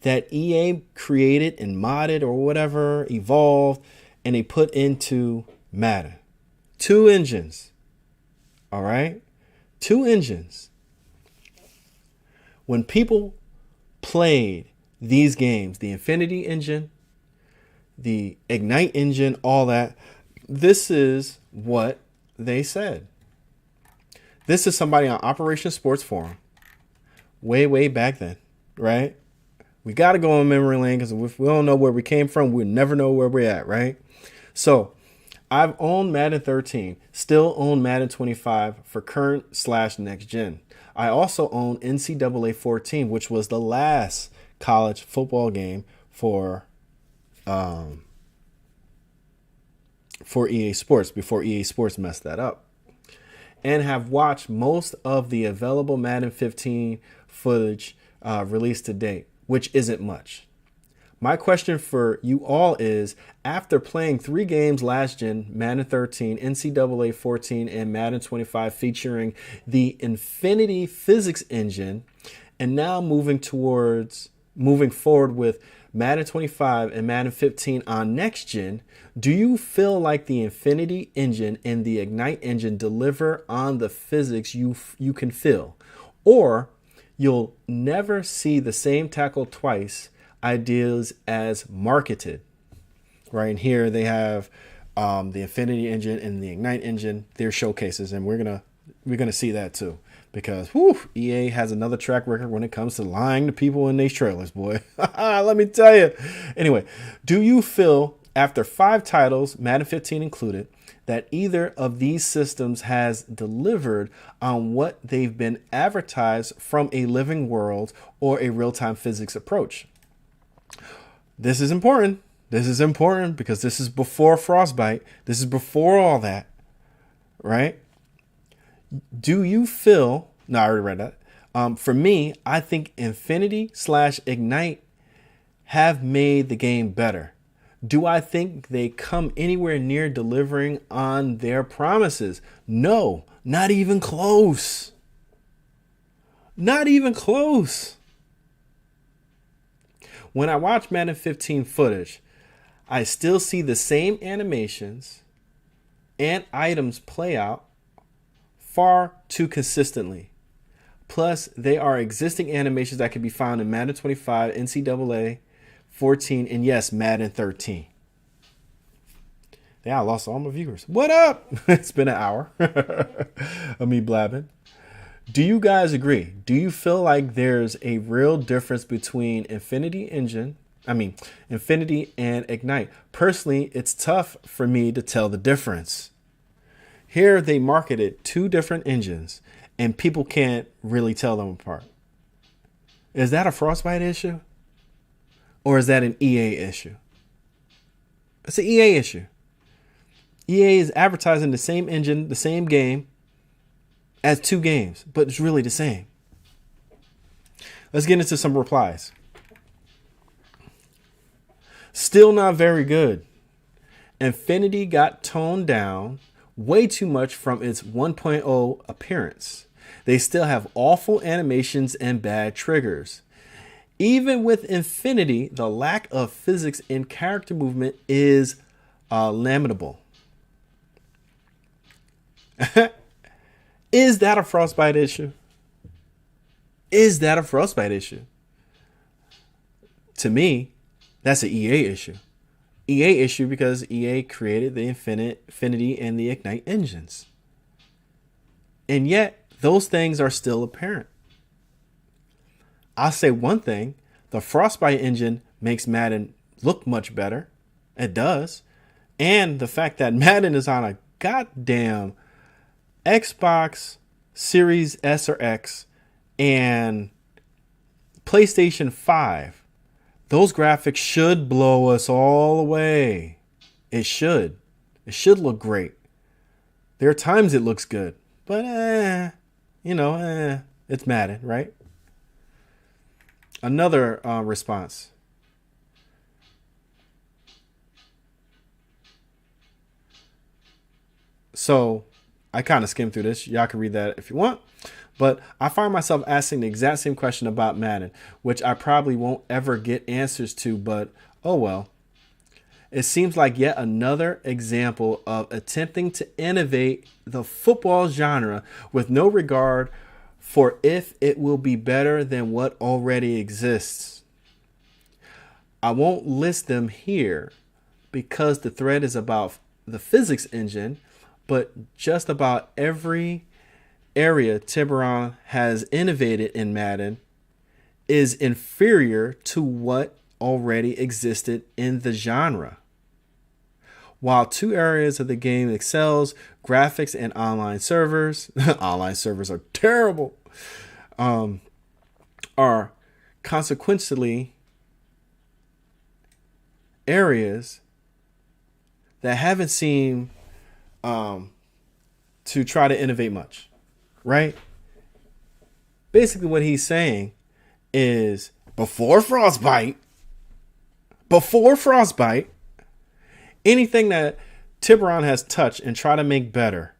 that EA created and modded or whatever, evolved, and they put into Madden. Two engines. All right? Two engines. When people played these games, the Infinity Engine, the Ignite Engine, all that, this is what they said. This is somebody on Operation Sports Forum way back then, right? We got to go on memory lane because if we don't know where we came from, we'll never know where we're at, right? So I've owned Madden 13, still own Madden 25 for current/next gen. I also own NCAA 14, which was the last college football game for EA Sports before EA Sports messed that up. And have watched most of the available Madden 15 footage released to date, which isn't much. My question for you all is, after playing 3 games last gen, Madden 13, NCAA 14, and Madden 25 featuring the Infinity Physics Engine, and now moving forward with Madden 25 and Madden 15 on next gen, do you feel like the Infinity Engine and the Ignite Engine deliver on the physics you can feel? Or you'll never see the same tackle twice ideas as marketed? Right, and here they have the Infinity Engine and the Ignite Engine, their showcases, and we're gonna see that too, because EA has another track record when it comes to lying to people in these trailers, boy. Let me tell you. Anyway, do you feel, after 5 titles, Madden 15 included, that either of these systems has delivered on what they've been advertised from a living world or a real-time physics approach? This is important. This is important because this is before Frostbite. This is before all that, right? Do you feel... No, I already read that. For me, I think Infinity/Ignite have made the game better. Do I think they come anywhere near delivering on their promises? No, not even close. Not even close. When I watch Madden 15 footage, I still see the same animations and items play out far too consistently. Plus, they are existing animations that can be found in Madden 25, NCAA 14, and yes, Madden 13. Yeah, I lost all my viewers. What up? It's been an hour of me blabbing. Do you guys agree? Do you feel like there's a real difference between Infinity and Ignite? Personally, it's tough for me to tell the difference. Here they marketed 2 different engines and people can't really tell them apart. Is that a Frostbite issue? Or is that an EA issue? It's an EA issue. EA is advertising the same engine, the same game, as 2 games, but it's really the same. Let's get into some replies. Still not very good. Infinity got toned down way too much from its 1.0 appearance. They still have awful animations and bad triggers. Even with Infinity, the lack of physics in character movement is lamentable. Is that a Frostbite issue? Is that a Frostbite issue? To me, that's an EA issue. EA issue because EA created the Infinity and the Ignite engines. And yet, those things are still apparent. I'll say one thing. The Frostbite engine makes Madden look much better. It does. And the fact that Madden is on a goddamn Xbox Series S or X and PlayStation 5, those graphics should blow us all away. It should. It should look great. There are times it looks good, but it's Madden, right? Another response. So I kind of skimmed through this. Y'all can read that if you want. But I find myself asking the exact same question about Madden, which I probably won't ever get answers to, but oh well. It seems like yet another example of attempting to innovate the football genre with no regard for if it will be better than what already exists. I won't list them here because the thread is about the physics engine, but just about every area Tiburon has innovated in Madden is inferior to what already existed in the genre. while two areas of the game excels, graphics and online servers, online servers are terrible, are consequentially areas that haven't seemed to try to innovate much, right? Basically what he's saying is before Frostbite, anything that Tiburon has touched and try to make better,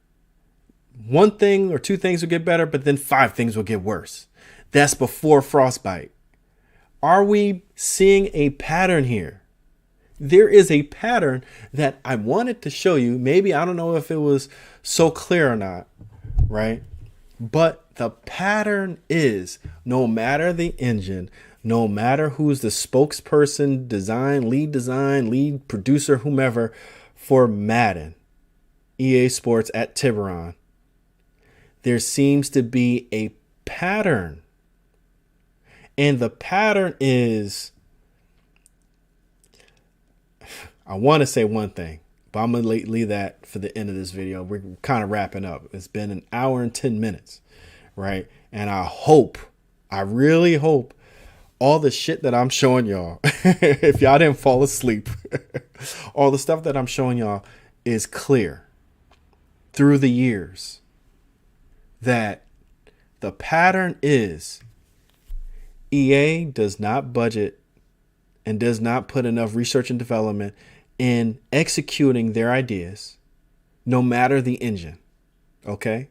one thing or two things will get better, but then 5 things will get worse. That's before Frostbite. Are we seeing a pattern here? There is a pattern that I wanted to show you. Maybe, I don't know if it was so clear or not, right? But the pattern is, no matter the engine, no matter who's the spokesperson, design, lead producer, whomever for Madden, EA Sports at Tiburon, there seems to be a pattern. And the pattern is, I want to say one thing, but I'm going to leave that for the end of this video. We're kind of wrapping up. It's been an hour and 10 minutes, right? And I really hope all the shit that I'm showing y'all, if y'all didn't fall asleep, all the stuff that I'm showing y'all is clear through the years, that the pattern is EA does not budget and does not put enough research and development in executing their ideas, no matter the engine. Okay?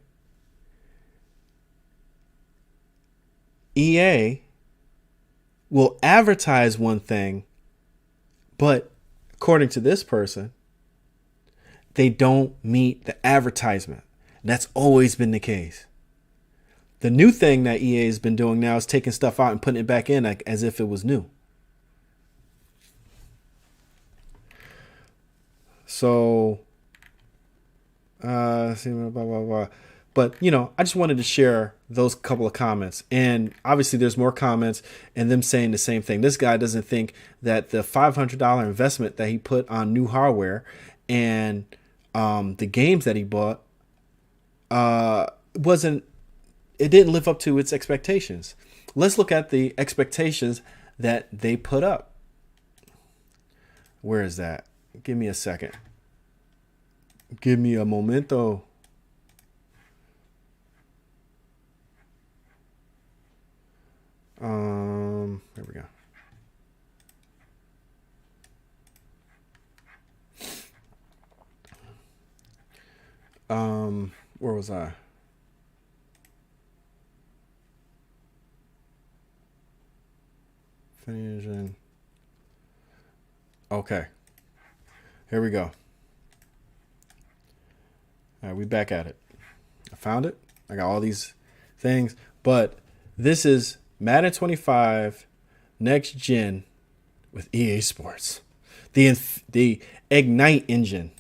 EA will advertise one thing, but according to this person, they don't meet the advertisement. That's always been the case. The new thing that EA has been doing now is taking stuff out and putting it back in like as if it was new. So, blah, blah, blah. But, you know, I just wanted to share those couple of comments. And obviously there's more comments and them saying the same thing. This guy doesn't think that the $500 investment that he put on new hardware and the games that he bought it didn't live up to its expectations. Let's look at the expectations that they put up. Where is that? Give me a second. Give me a momento. There we go. Where was I? Finishing. Okay. Here we go. All right, we back at it. I found it. I got all these things, but this is Madden 25 Next Gen with EA Sports. The Ignite engine.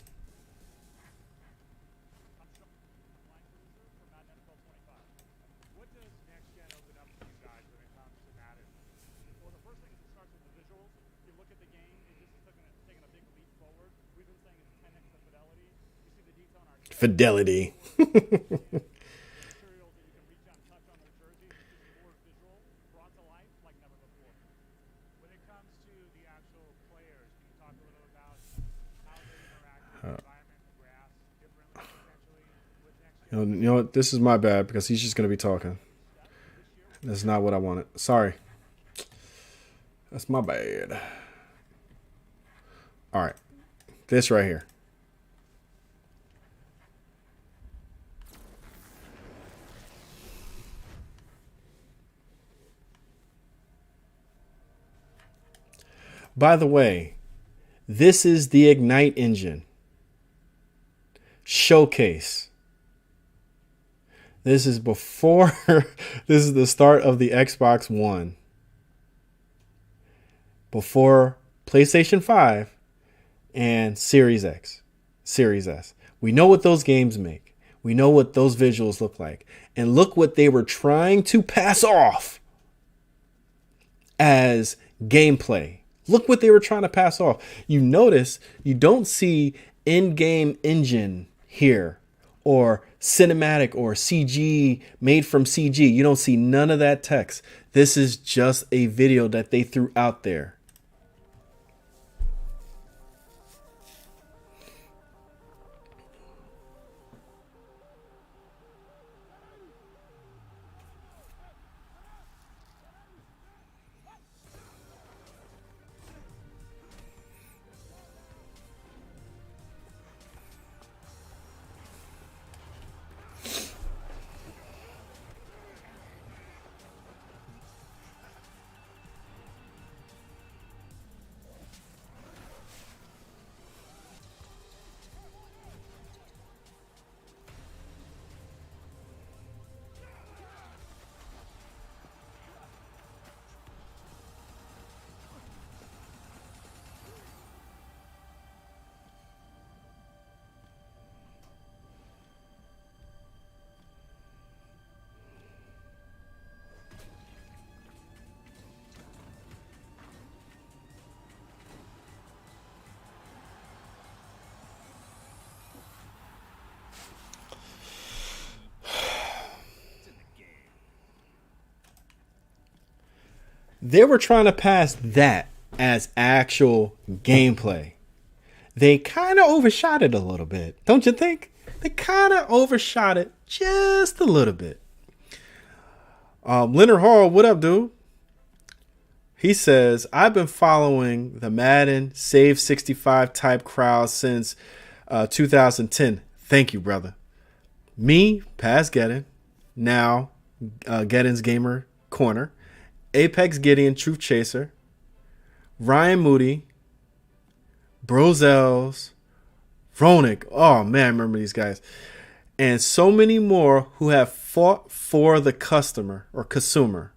Fidelity. You know what? This is my bad because he's just going to be talking. That's not what I wanted. Sorry. That's my bad. All right. This right here. By the way, this is the Ignite engine. Showcase. This is before, this is the start of the Xbox One. Before PlayStation 5 and Series X, Series S. We know what those games make. We know what those visuals look like. And look what they were trying to pass off as gameplay. Look what they were trying to pass off. You notice you don't see in-game engine here, or cinematic or CG made from CG. You don't see none of that text. This is just a video that they threw out there. They were trying to pass that as actual gameplay. They kind of overshot it a little bit, don't you think? They kind of overshot it just a little bit. Leonard Hall, what up, dude? He says, I've been following the Madden Save 65 type crowd since 2010. Thank you, brother. Me, past Geddon, now Geddon's Gamer Corner, Apex Gideon, Truth Chaser, Ryan Moody, Brozels, Ronick. Oh, man, I remember these guys. And so many more who have fought for the customer or consumer.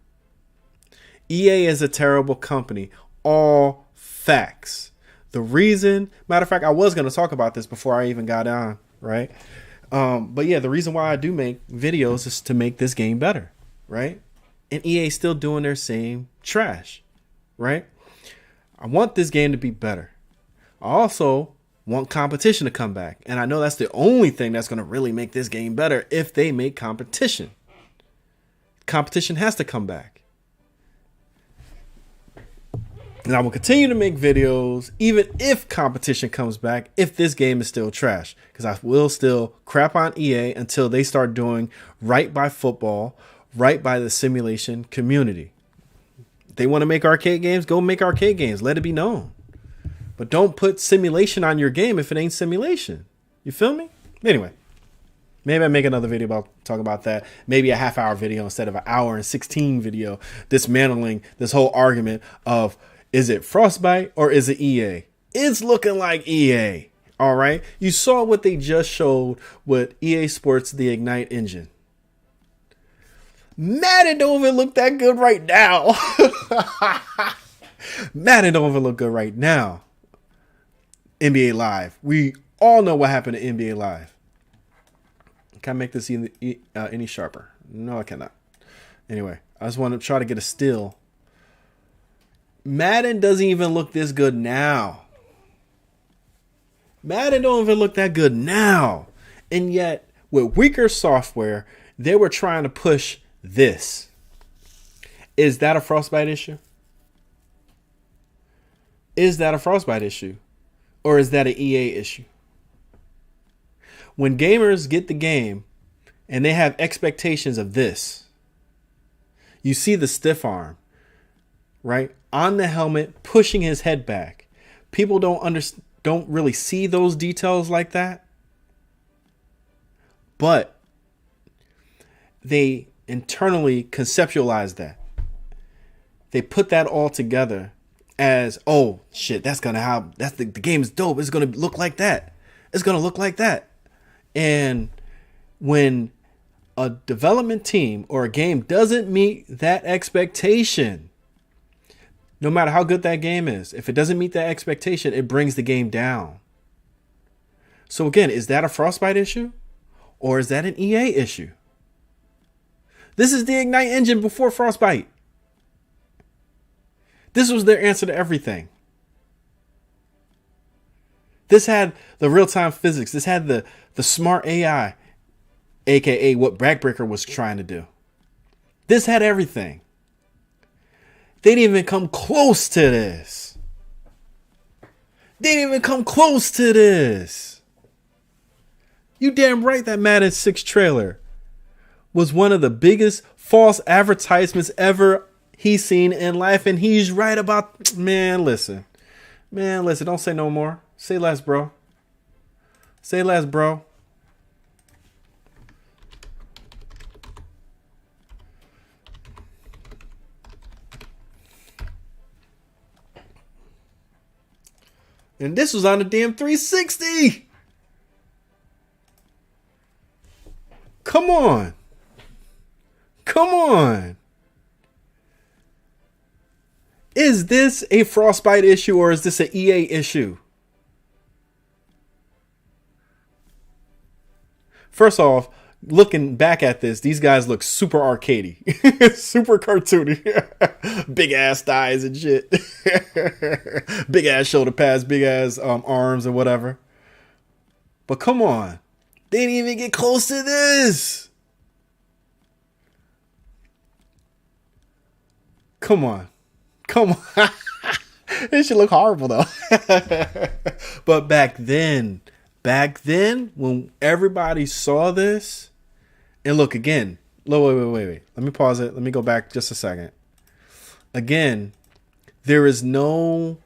EA is a terrible company. All facts. The reason, matter of fact, I was going to talk about this before I even got on, right? But yeah, the reason why I do make videos is to make this game better, right? And EA still doing their same trash, right? I want this game to be better. I also want competition to come back. And I know that's the only thing that's going to really make this game better if they make competition. Competition has to come back. And I will continue to make videos even if competition comes back, if this game is still trash. Because I will still crap on EA until they start doing right by football, right by the simulation community. If they want to make arcade games, go make arcade games. Let it be known. But don't put simulation on your game if it ain't simulation. You feel me? Anyway, maybe I make another video about talk about that. Maybe a half-hour video instead of an hour and 16 video dismantling this whole argument of, is it Frostbite or is it EA? It's looking like EA. All right. You saw what they just showed with EA Sports, the Ignite engine. Madden don't even look that good right now. Madden don't even look good right now. NBA Live. We all know what happened to NBA Live. Can I make this any sharper? No, I cannot. Anyway, I just want to try to get a still. Madden doesn't even look this good now. Madden don't even look that good now. And yet, with weaker software, they were trying to push this. Is that a Frostbite issue? Is that a Frostbite issue? Or is that an EA issue? When gamers get the game and they have expectations of this, you see the stiff arm, right? On the helmet, pushing his head back. People don't really see those details like that. But they internally conceptualize that. They put that all together as, oh shit, that's the game is dope. It's gonna look like that. It's gonna look like that. And when a development team or a game doesn't meet that expectation, no matter how good that game is, if it doesn't meet that expectation, it brings the game down. So again, is that a Frostbite issue? Or is that an EA issue? This is the Ignite engine before Frostbite. This was their answer to everything. This had the real-time physics. This had the smart AI, aka what Backbreaker was trying to do. This had everything. They didn't even come close to this. They didn't even come close to this. You damn right that Madden 6 trailer was one of the biggest false advertisements ever he's seen in life. And he's right about, man, listen. Man, listen, don't say no more. Say less, bro. Say less, bro. And this was on the damn 360. Come on. Come on. Is this a Frostbite issue or is this an EA issue? First off, looking back at this, these guys look super arcadey, super cartoony, big ass thighs and shit, big ass shoulder pads, big ass arms and whatever. But come on, they didn't even get close to this. Come on, come on. It should look horrible though. But back then when everybody saw this, and look again, wait. Let me pause it. Let me go back just a second. Again, there is no,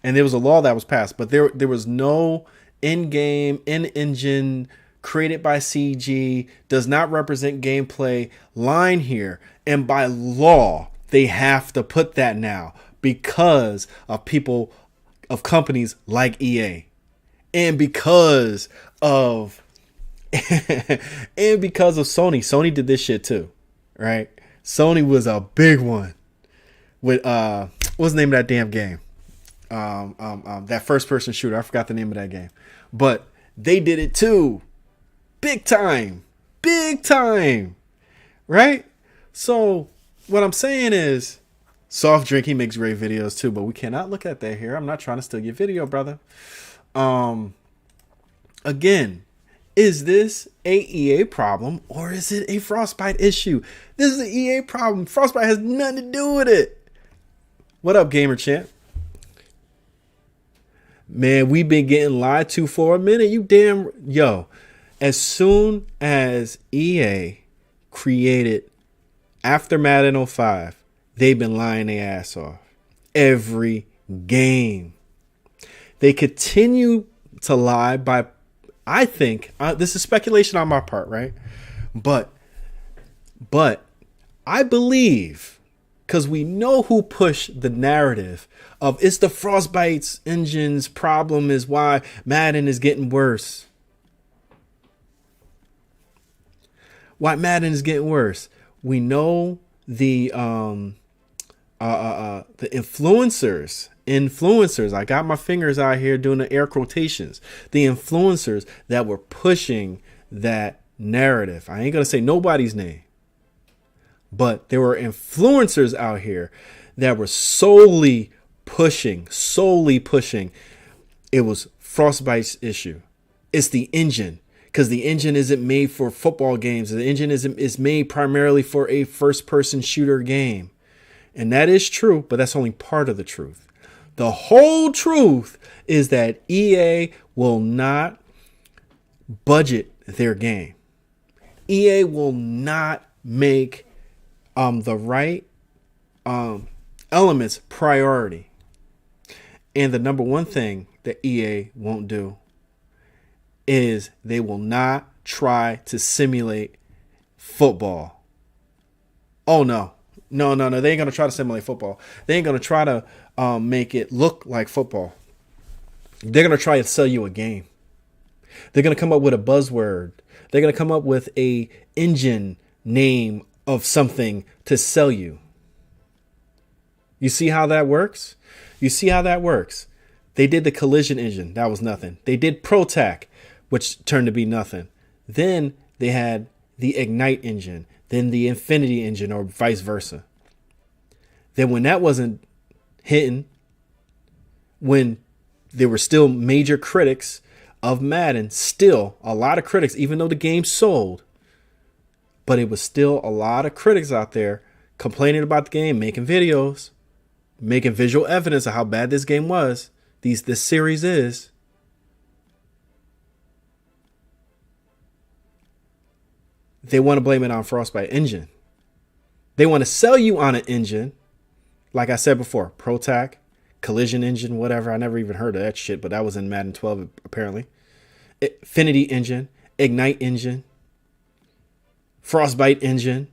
and there was a law that was passed, but there was no in-game, in-engine, created by CG, does not represent gameplay line here. And by law, they have to put that now because of people, of companies like EA. And because of and because of Sony. Sony did this shit too, right? Sony was a big one with what's the name of that damn game? That first person shooter. I forgot the name of that game. But they did it too. Big time. Big time. Right? So what I'm saying is, Soft Drink, he makes great videos too, but we cannot look at that here. I'm not trying to steal your video, brother. Again, is this a EA problem or is it a Frostbite issue? This is an EA problem. Frostbite has nothing to do with it. What up, Gamer Champ? Man, we've been getting lied to for a minute. You damn, yo. As soon as EA created after Madden 05, they've been lying their ass off. Every game. They continue to lie by, I think, this is speculation on my part, right? But I believe, because we know who pushed the narrative of it's the Frostbite's engine's problem is why Madden is getting worse. Why Madden is getting worse. We know the influencers. I got my fingers out here doing the air quotations. The influencers that were pushing that narrative. I ain't gonna say nobody's name, but there were influencers out here that were solely pushing. It was Frostbite's issue. It's the engine. Because the engine isn't made for football games. The engine is made primarily for a first-person shooter game. And that is true, but that's only part of the truth. The whole truth is that EA will not budget their game. EA will not make the right elements priority. And the number one thing that EA won't do is they will not try to simulate football. Oh, no. They ain't going to try to simulate football. They ain't going to try to make it look like football. They're going to try to sell you a game. They're going to come up with a buzzword. They're going to come up with a engine name of something to sell you. You see how that works? They did the collision engine. That was nothing. They did ProTac, which turned to be nothing. Then they had the Ignite engine, then the Infinity engine, or vice versa. Then when that wasn't hitting, when There were still major critics of Madden, still a lot of critics, even though the game sold. But it was still a lot of critics out there complaining about the game, making videos, making visual evidence of how bad this game was. This series is. They want to blame it on Frostbite engine. They want to sell you on an engine. Like I said before, ProTac, Collision Engine, whatever. I never even heard of that shit, but that was in Madden 12 apparently. Affinity Engine, Ignite Engine, Frostbite Engine.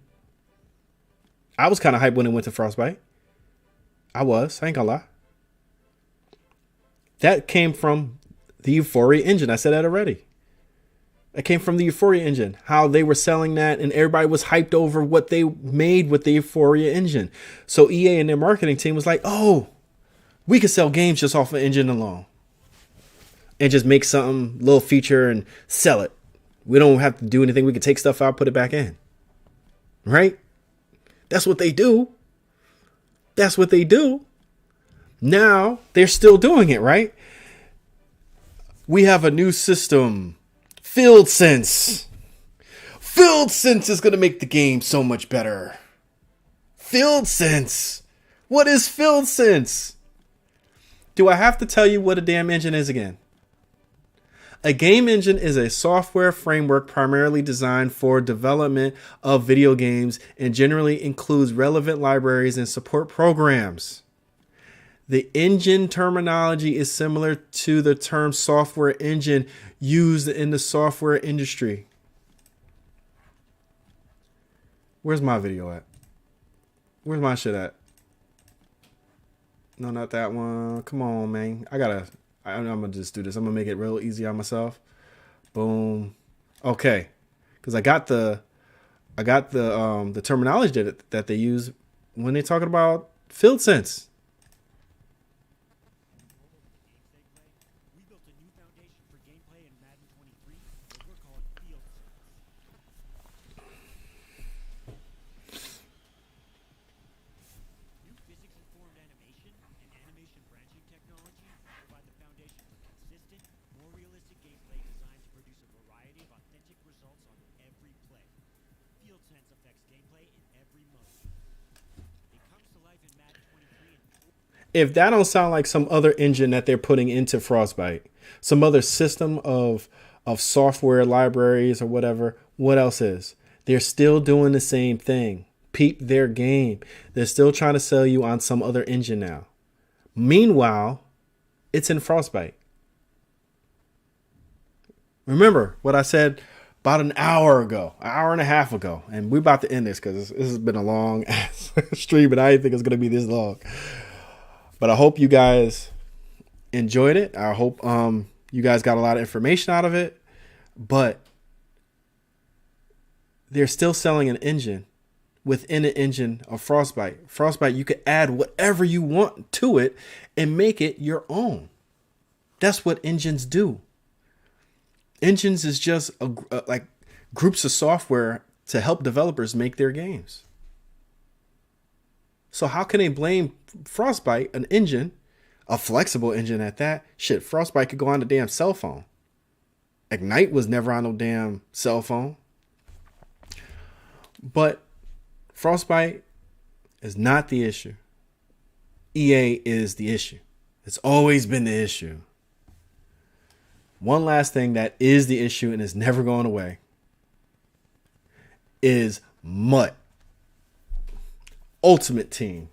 I was kind of hyped when it went to Frostbite. I ain't gonna lie. That came from the Euphoria engine. I said that already. It came from the Euphoria engine, how they were selling that, and everybody was hyped over what they made with the Euphoria engine. So EA and their marketing team was like, oh, we could sell games just off an engine alone and just make something, little feature, and sell it. We don't have to do anything. We can take stuff out, put it back in. Right? That's what they do. That's what they do. Now they're still doing it, right? We have a new system, Field Sense. Field Sense is going to make the game so much better. Field Sense. What is Field Sense? Do I have to tell you what a damn engine is again? A game engine is a software framework primarily designed for development of video games and generally includes relevant libraries and support programs. The engine terminology is similar to the term software engine used in the software industry. Where's my video at? Where's my shit at? No, not that one. Come on, man. I'm gonna just do this. I'm gonna make it real easy on myself. Boom. Okay. Because I got the terminology that they use when they're talking about Field Sense. We built a new foundation for gameplay in Madden 23 that we're calling Field Sense. New physics-informed animation and animation branching technology provide the foundation for consistent, more realistic gameplay designed to produce a variety of authentic results on every play. Field Sense affects gameplay in every mode. It comes to life in Madden 23 and If that don't sound like some other engine that they're putting into Frostbite, some other system of software libraries or whatever, what else is? They're still doing the same thing. Peep their game. They're still trying to sell you on some other engine now. Meanwhile, it's in Frostbite. Remember what I said about an hour and a half ago, and we're about to end this because this has been a long ass stream, and I didn't think it was going to be this long. But I hope you guys enjoyed it. I hope you guys got a lot of information out of it. But they're still selling an engine within an engine of Frostbite. Frostbite, you could add whatever you want to it and make it your own. That's what engines do. Engines is just like groups of software to help developers make their games. So how can they blame Frostbite, an engine, a flexible engine at that? Shit, Frostbite could go on the damn cell phone. Ignite was never on no damn cell phone. But Frostbite is not the issue. EA is the issue. It's always been the issue. One last thing that is the issue and is never going away is MUT. Ultimate Team.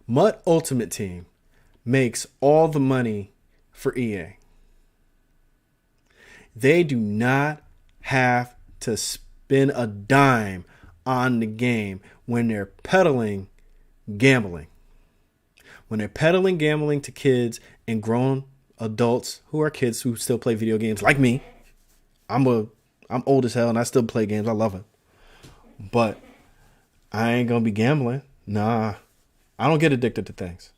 MUT Ultimate Team makes all the money for EA. They do not have to spend a dime on the game when they're peddling gambling. When they're peddling gambling to kids and grown adults who are kids who still play video games like me. I'm old as hell and I still play games. I love it. But I ain't gonna be gambling. Nah. I don't get addicted to things.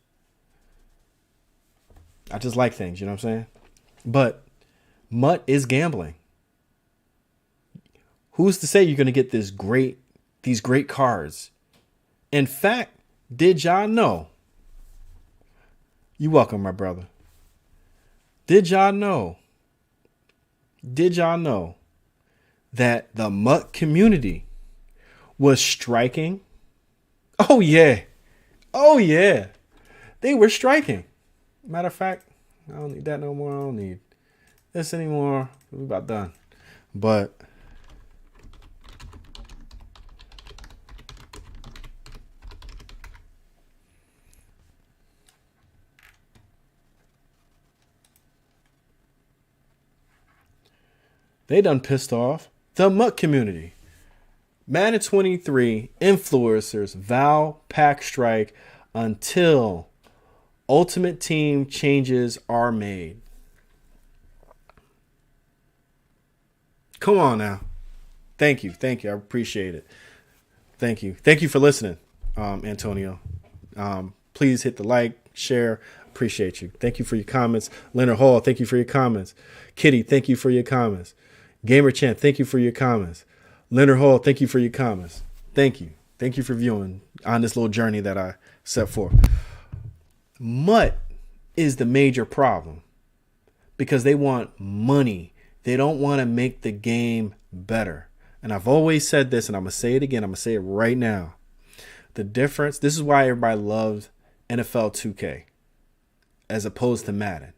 I just like things, you know what I'm saying? But MUT is gambling. Who's to say you're gonna get these great cards? In fact, did y'all know You welcome, my brother. Did y'all know? Did y'all know that the MUT community was striking? Oh, yeah. Oh, yeah. They were striking. Matter of fact, I don't need that no more. I don't need this anymore. We're about done. But they done pissed off the MUT community. Madden 23 influencers vow pack strike until Ultimate Team changes are made. Come on now. Thank you. Thank you. I appreciate it. Thank you. Thank you for listening, Antonio. Please hit the like, share. Appreciate you. Thank you for your comments. Leonard Hall, thank you for your comments. Kitty, thank you for your comments. Gamer Champ, thank you for your comments. Leonard Hall, thank you for your comments. Thank you. Thank you for viewing on this little journey that I set forth. MUT is the major problem because they want money. They don't want to make the game better. And I've always said this, and I'm going to say it again. I'm going to say it right now. The difference, this is why everybody loves NFL 2K as opposed to Madden.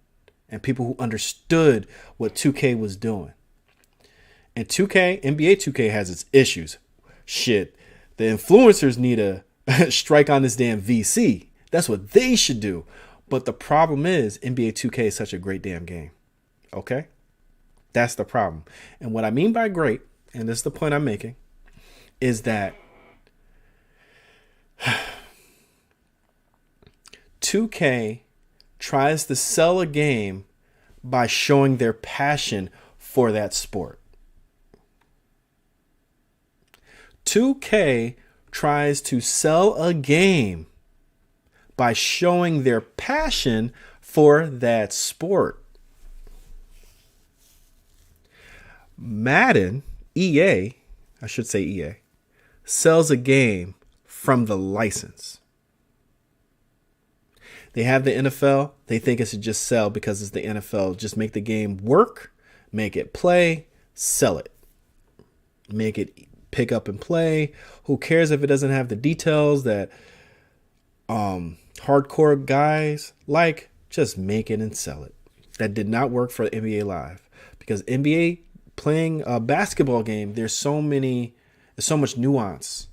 And people who understood what 2K was doing. And 2K, NBA 2K has its issues. Shit, the influencers need to strike on this damn VC. That's what they should do. But the problem is NBA 2K is such a great damn game. Okay? That's the problem. And what I mean by great, and this is the point I'm making, is that 2K tries to sell a game by showing their passion for that sport. 2K tries to sell a game by showing their passion for that sport. Madden, EA, I should say EA, sells a game from the license. They have the NFL. They think it should just sell because it's the NFL. Just make the game work, make it play, sell it. Make it pick up and play. Who cares if it doesn't have the details that hardcore guys like? Just make it and sell it. That did not work for NBA Live because NBA playing a basketball game, there's so much nuance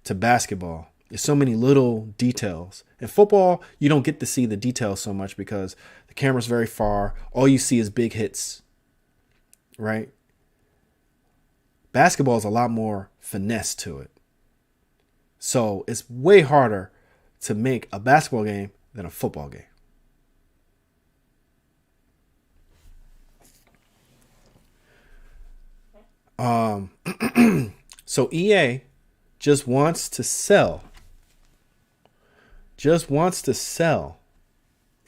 to basketball. There's so many little details. In football, you don't get to see the details so much because the camera's very far. All you see is big hits, right? Basketball is a lot more finesse to it. So it's way harder to make a basketball game than a football game. So EA just wants to sell the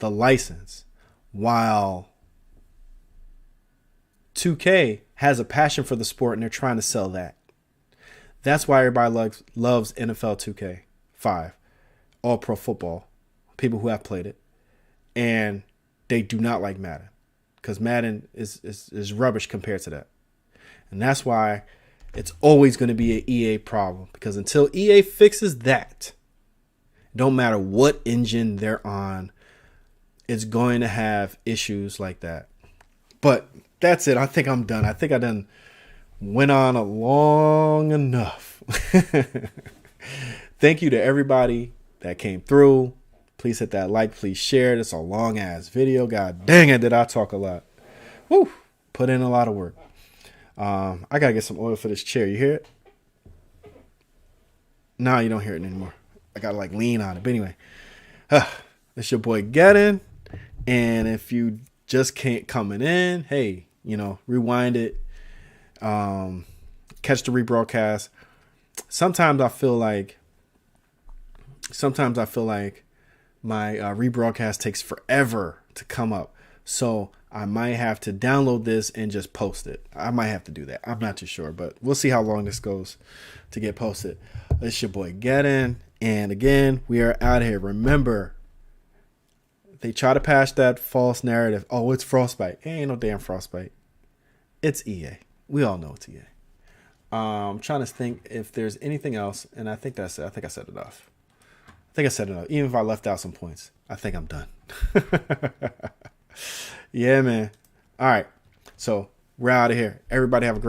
license while 2K has a passion for the sport and they're trying to sell that. That's why everybody loves NFL 2K5, all pro football, people who have played it, and they do not like Madden because Madden is rubbish compared to that. And that's why it's always going to be an EA problem because until EA fixes that, don't matter what engine they're on, it's going to have issues like that. But that's it. I think I'm done. I think I done went on long enough. Thank you to everybody that came through. Please hit that like. Please share. This is a long ass video. God dang it, did I talk a lot. Woo! Put in a lot of work. I gotta get some oil for this chair. You hear it? No, you don't hear it anymore. I gotta like lean on it. But anyway, it's your boy Gettin. And if you just can't coming in, hey, rewind it. Catch the rebroadcast. Sometimes I feel like my rebroadcast takes forever to come up. So I might have to download this and just post it. I might have to do that. I'm not too sure, but we'll see how long this goes to get posted. It's your boy Gettin. And again, we are out here. Remember, They try to pass that false narrative. Oh, it's Frostbite. It ain't no damn Frostbite. It's EA. We all know it's EA. I'm trying to think if there's anything else, and I think that's it. I think I said enough. Even if I left out some points, I think I'm done. Yeah, man. All right. So we're out of here. Everybody have a great